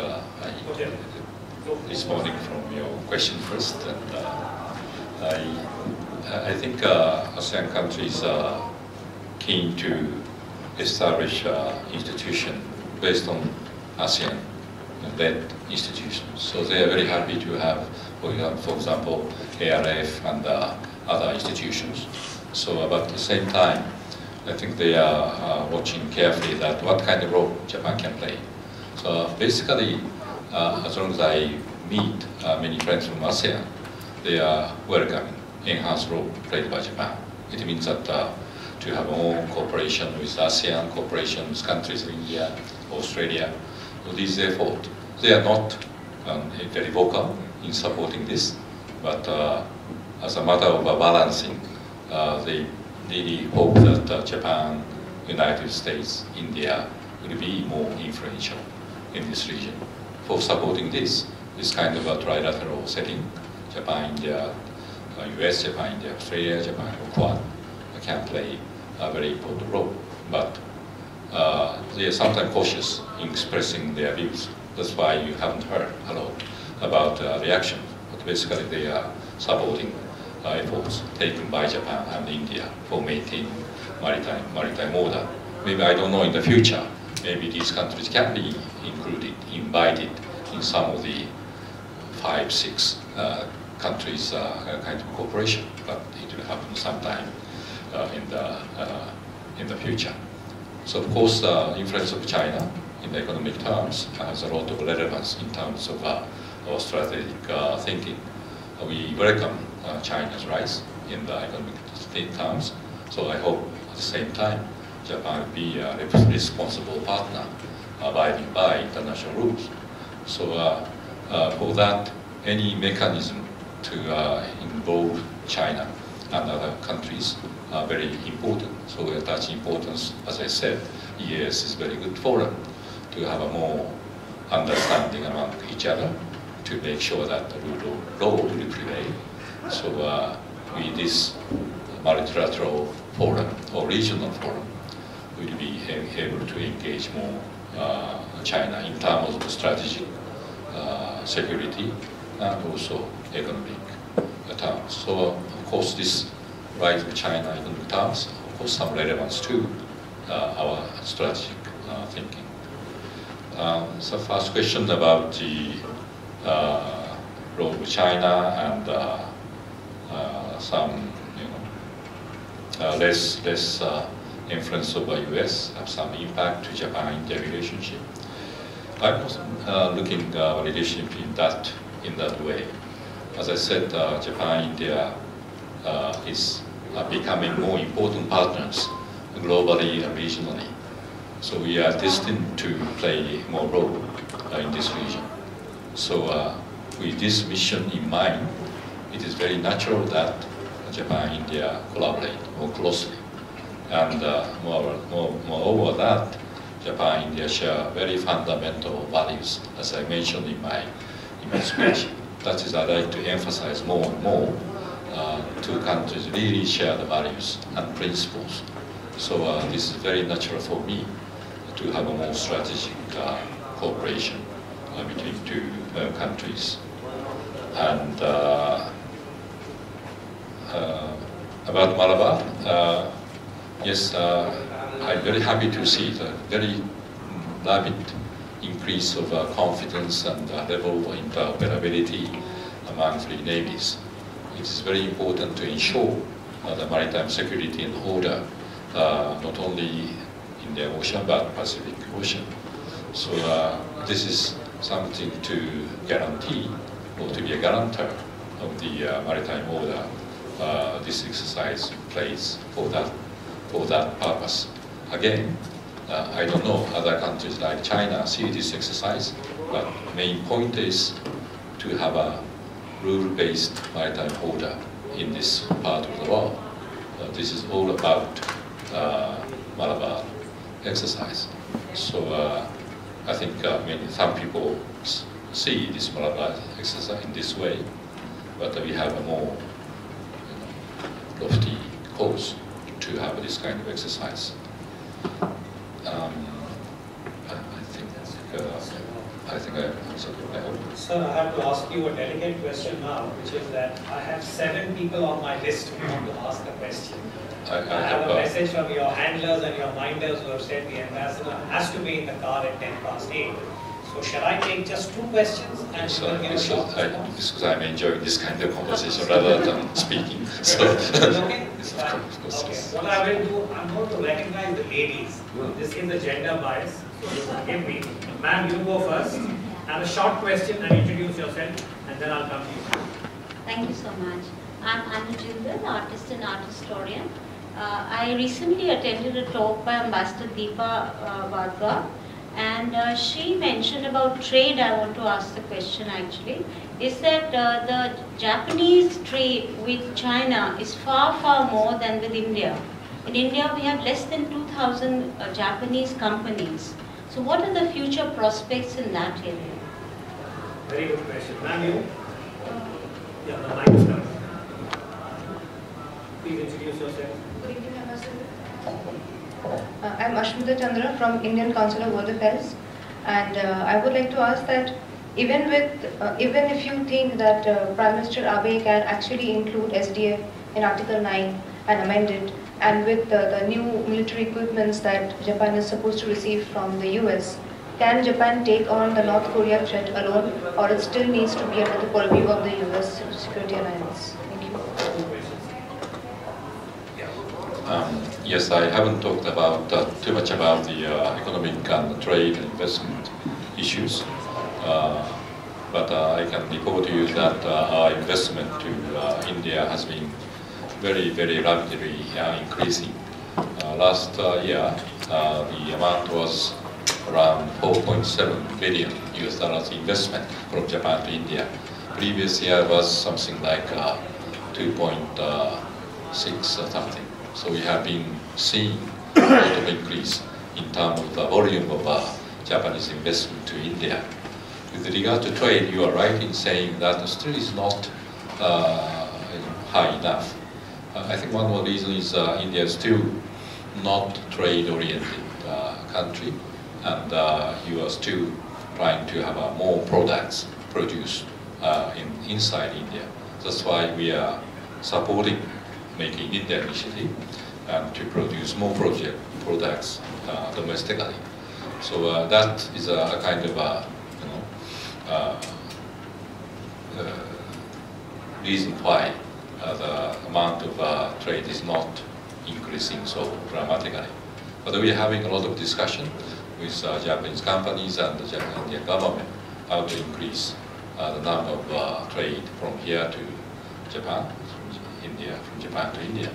responding from your question first, and I think ASEAN countries are keen to establish institution based on ASEAN-led institutions. So they are very happy to have, for example, ARF and other institutions. So, but at the same time, I think they are watching carefully that what kind of role Japan can play. So basically, as long as I meet many friends from ASEAN, they are welcoming enhanced role played by Japan. It means that to have more cooperation with ASEAN, cooperation with countries of India, Australia, so these efforts, they are not very vocal in supporting this, but as a matter of balancing, they really hope that Japan, United States, India will be more influential in this region for supporting this kind of a trilateral setting. Japan, India, US, Japan, India, Australia, Japan, Quad can play a very important role. But they are sometimes cautious in expressing their views. That's why you haven't heard a lot about reaction. But basically they are supporting efforts taken by Japan and India for maintaining maritime order. Maybe, I don't know, in the future, maybe these countries can be invited in some of the 5, 6 countries kind of cooperation, but it will happen sometime in the future. So of course, influence of China in the economic terms has a lot of relevance in terms of our strategic thinking. We welcome China's rise in the economic terms. So I hope at the same time Japan will be a responsible partner abiding by international rules. So for that, any mechanism to involve China and other countries are very important. So we attach importance, as I said, EAS is a very good forum to have a more understanding among each other to make sure that the rule of law will prevail. So with this multilateral forum or regional forum, we will be able to engage more China in terms of strategic security and also economic terms. So of course this rise of China in economic terms, of course some relevance to our strategic thinking. So first question about the role of China and some less influence of the US have some impact to Japan-India relationship. I was looking relationship in that way. As I said, Japan-India is becoming more important partners globally and regionally. So we are destined to play more role in this region. So with this mission in mind, it is very natural that Japan and India collaborate more closely. And moreover that, Japan and India share very fundamental values, as I mentioned in my speech. That is, I'd like to emphasize more and more. Two countries really share the values and principles. So this is very natural for me to have a more strategic cooperation between two countries. And about Malabar, yes, I'm very happy to see the very rapid increase of confidence and level of interoperability among three navies. It is very important to ensure the maritime security and order, not only in the ocean but Pacific Ocean. So this is something to guarantee or to be a guarantor of the maritime order. This exercise plays for that purpose. Again, I don't know other countries like China see this exercise, but main point is to have a rule-based maritime order in this part of the world. This is all about Malabar exercise. So I think some people see this Malabar exercise in this way, but we have a more lofty cause to have this kind of exercise. I think I answered. I hope. Sir, I have to ask you a delicate question now, which is that I have 7 people on my list who want to ask a question. I have a message from your handlers and your minders who have said the ambassador has to be in the car at 10:08. So shall I take just 2 questions and because I'm enjoying this kind of conversation rather than speaking. So okay. What I will do, I'm going to recognize the ladies. This is the gender bias. So forgive me. Ma'am, you go first. Have a short question and introduce yourself, and then I'll come to you. Thank you so much. I'm Anu Jindal, artist and art historian. I recently attended a talk by Ambassador Deepa Bhaskar, and she mentioned about trade. I want to ask the question actually, is that the Japanese trade with China is far, far more than with India. In India, we have less than 2,000 Japanese companies. So what are the future prospects in that area? Very good question. Ma'am, you? Yeah, the mic is coming. Please introduce yourself. Good evening, Ambassador. I'm Ashmita Chandra from Indian Council of World Affairs, and I would like to ask that even if you think that Prime Minister Abe can actually include SDF in Article 9 and amend it, and with the new military equipments that Japan is supposed to receive from the US, can Japan take on the North Korea threat alone, or it still needs to be under the purview of the US Security Alliance? Thank you. Yes, I haven't talked about too much about the economic and trade and investment issues, but I can report to you that our investment to India has been very, very rapidly increasing. Last year, the amount was around 4.7 billion US dollars investment from Japan to India. Previous year was something like 2.6 or something. So we have been seeing a lot of increase in terms of the volume of Japanese investment to India. With regard to trade, you are right in saying that still is not high enough. I think one more reason is India is still not trade-oriented country, and you are still trying to have more products produced inside India. That's why we are supporting Make in India initiative and to produce more products domestically. So that is a kind of reason why the amount of trade is not increasing so dramatically. But we are having a lot of discussion with Japanese companies and the Indian government how to increase the number of trade from here to Japan, from Japan to India.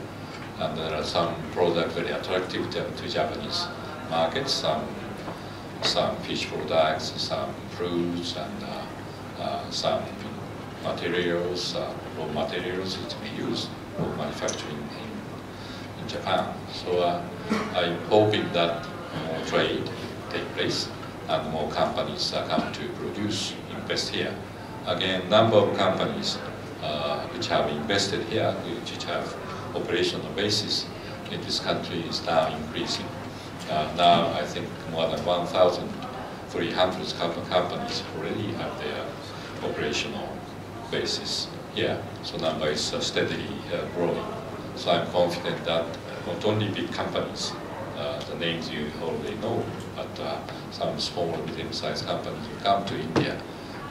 And there are some products very attractive to Japanese markets, some fish products, some fruits, and some materials, raw materials which we use for manufacturing in Japan. So I'm hoping that more trade take place and more companies come to produce, invest here. Again, number of companies which have invested here, which have operational basis in this country is now increasing. Now I think more than 1,300 companies already have their operational basis here. So number is steadily growing. So I'm confident that not only big companies, the names you already know, but some small and medium-sized companies will come to India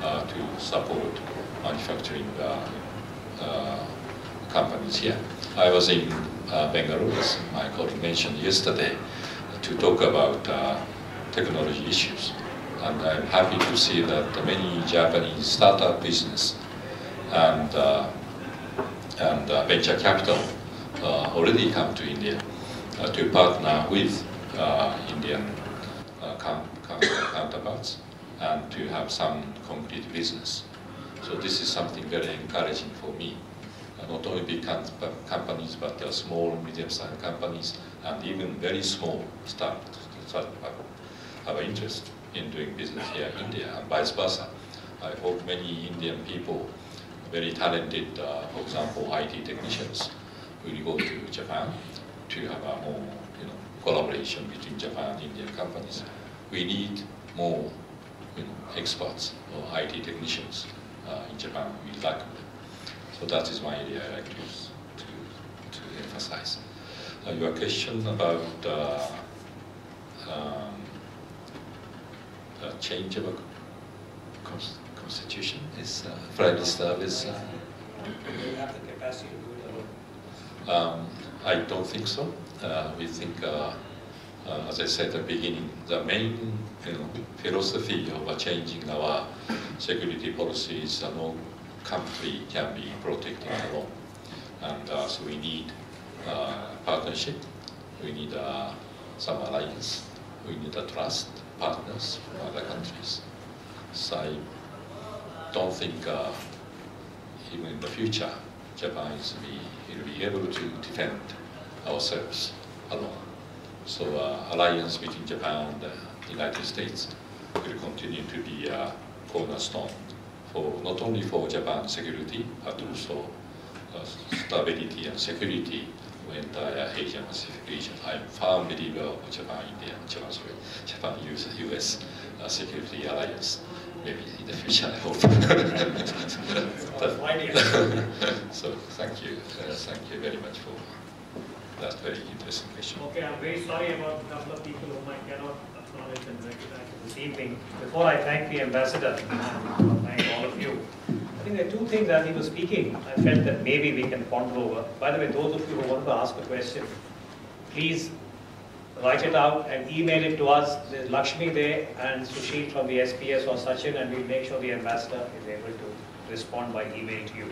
to support manufacturing companies here. I was in Bengaluru, as my colleague mentioned yesterday, to talk about technology issues. And I'm happy to see that many Japanese startup business and venture capital already come to India to partner with Indian counterparts and to have some concrete business. So this is something very encouraging for me. Not only big companies, but small, medium-sized companies, and even very small startups have an interest in doing business here in India, and vice versa. I hope many Indian people, very talented, for example, IT technicians, will go to Japan to have a more collaboration between Japan and Indian companies. We need more experts or IT technicians in Japan. We lack them. So that is my area I like to emphasize. Your question about change of a constitution is Prime Minister is. Do you have the capacity to do it alone? I don't think so. We think, as I said at the beginning, the main philosophy of changing our security policy is no country can be protected alone. And so we need partnership, we need some alliance, we need trust partners from other countries. So I don't think even in the future, Japan will be able to defend ourselves alone. So alliance between Japan and the United States will continue to be a cornerstone for not only for Japan's security, but also stability and security of the entire Asian Pacific region. I'm a firm believer of Japan-India, Japan-US security alliance. Maybe in the future, I hope. So thank you very much for that very interesting question. Okay, I'm very sorry about a couple of people whom I cannot acknowledge and recognize this evening. Before I thank the ambassador and thank all of you, I think there are two things as he was speaking, I felt that maybe we can ponder over. By the way, those of you who want to ask a question, please write it out and email it to us. There's Lakshmi there and Sushil from the SPS or Sachin, and we'll make sure the ambassador is able to respond by email to you.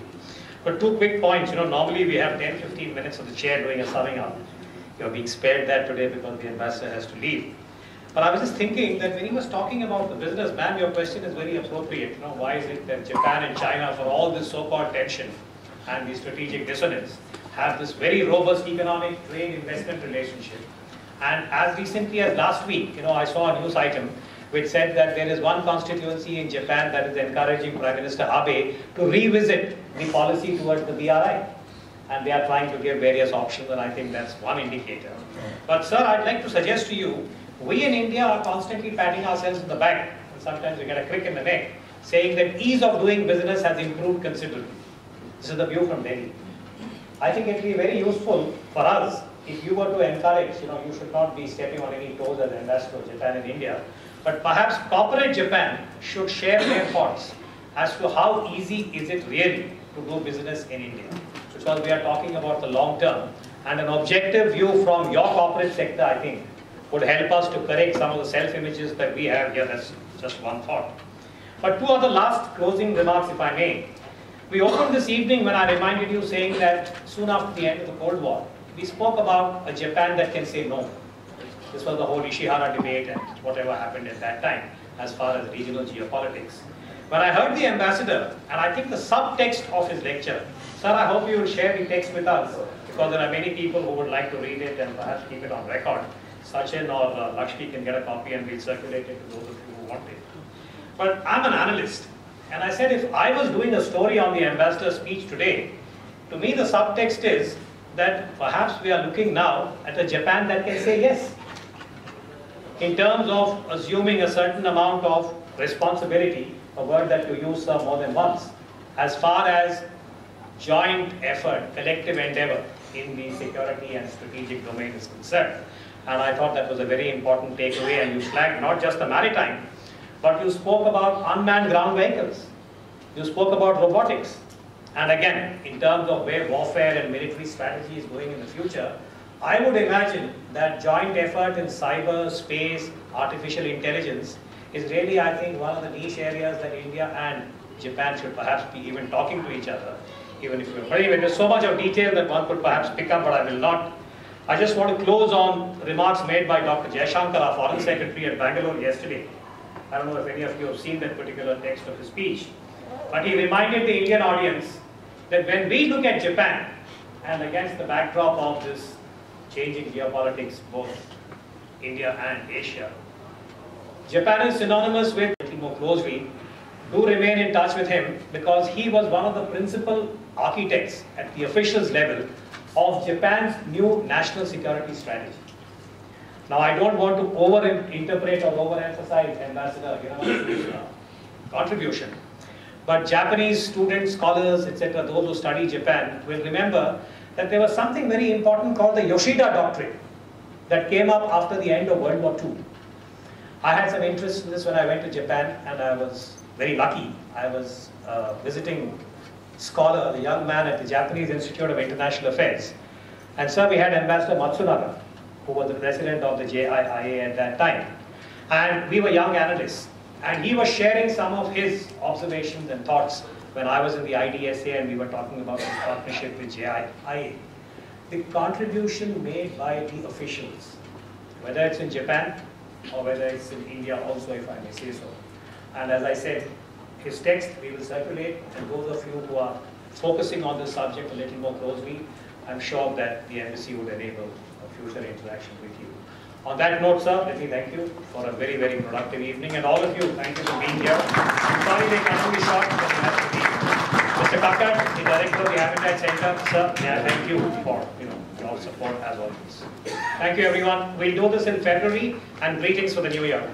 But two quick points. Normally we have 10-15 minutes of the chair doing a summing up. you're being spared that today because the ambassador has to leave. But I was just thinking that when he was talking about the business, ma'am, your question is very appropriate. You know, why is it that Japan and China, for all this so-called tension and the strategic dissonance, have this very robust economic trade investment relationship? And as recently as last week, you know, I saw a news item which said that there is one constituency in Japan that is encouraging Prime Minister Abe to revisit the policy towards the BRI. And they are trying to give various options, and I think that's one indicator. But sir, I'd like to suggest to you, we in India are constantly patting ourselves in the back, and sometimes we get a crick in the neck, saying that ease of doing business has improved considerably. This is the view from Delhi. I think it will be very useful for us if you were to encourage, you know, you should not be stepping on any toes as ambassador of Japan in India, but perhaps corporate Japan should share their thoughts as to how easy is it really to do business in India. Because we are talking about the long term, and an objective view from your corporate sector, I think, would help us to correct some of the self-images that we have here. That's just one thought. But two other last closing remarks, if I may. We opened this evening when I reminded you saying that soon after the end of the Cold War, we spoke about a Japan that can say no. This was the whole Ishihara debate and whatever happened at that time as far as regional geopolitics. When I heard the ambassador, and I think the subtext of his lecture, sir, I hope you will share the text with us, because there are many people who would like to read it and perhaps keep it on record. Sachin or Lakshmi can get a copy and we'll circulate it to those of you who want it. But I'm an analyst, and I said if I was doing a story on the ambassador's speech today, to me the subtext is that perhaps we are looking now at a Japan that can say yes, in terms of assuming a certain amount of responsibility, a word that you use more than once, as far as joint effort, collective endeavor in the security and strategic domain is concerned. And I thought that was a very important takeaway, and you flagged not just the maritime, but you spoke about unmanned ground vehicles. You spoke about robotics. And again, in terms of where warfare and military strategy is going in the future, I would imagine that joint effort in cyber, space, artificial intelligence is really, I think, one of the niche areas that India and Japan should perhaps be even talking to each other. Even if but anyway, there's so much of detail that one could perhaps pick up, but I will not. I just want to close on remarks made by Dr. Jaishankar, our Foreign Secretary at Bangalore yesterday. I don't know if any of you have seen that particular text of his speech, but he reminded the Indian audience that when we look at Japan, and against the backdrop of this changing geopolitics, both India and Asia, Japan is synonymous with, a little more closely, do remain in touch with him, because he was one of the principal architects at the officials level of Japan's new national security strategy. Now, I don't want to over-interpret or over-emphasize Ambassador Hiramatsu's contribution, but Japanese students, scholars, etc., those who study Japan will remember that there was something very important called the Yoshida Doctrine that came up after the end of World War II. I had some interest in this when I went to Japan, and I was very lucky. I was visiting scholar, the young man at the Japanese Institute of International Affairs. And sir, we had Ambassador Matsunaga, who was the president of the JIIA at that time. And we were young analysts. And he was sharing some of his observations and thoughts when I was in the IDSA and we were talking about his partnership with JIIA. The contribution made by the officials, whether it's in Japan or whether it's in India also, if I may say so. And as I said, his text we will circulate, and those of you who are focusing on this subject a little more closely, I'm sure that the embassy would enable a future interaction with you. On that note, sir, let me thank you for a very, very productive evening, and all of you, thank you for being here. I'm sorry they can't be short, but you have to be. Mr. Kakkad, the director of the Habitat Center, sir, may I thank you for your support as always. Thank you, everyone. We'll do this in February, and greetings for the new year.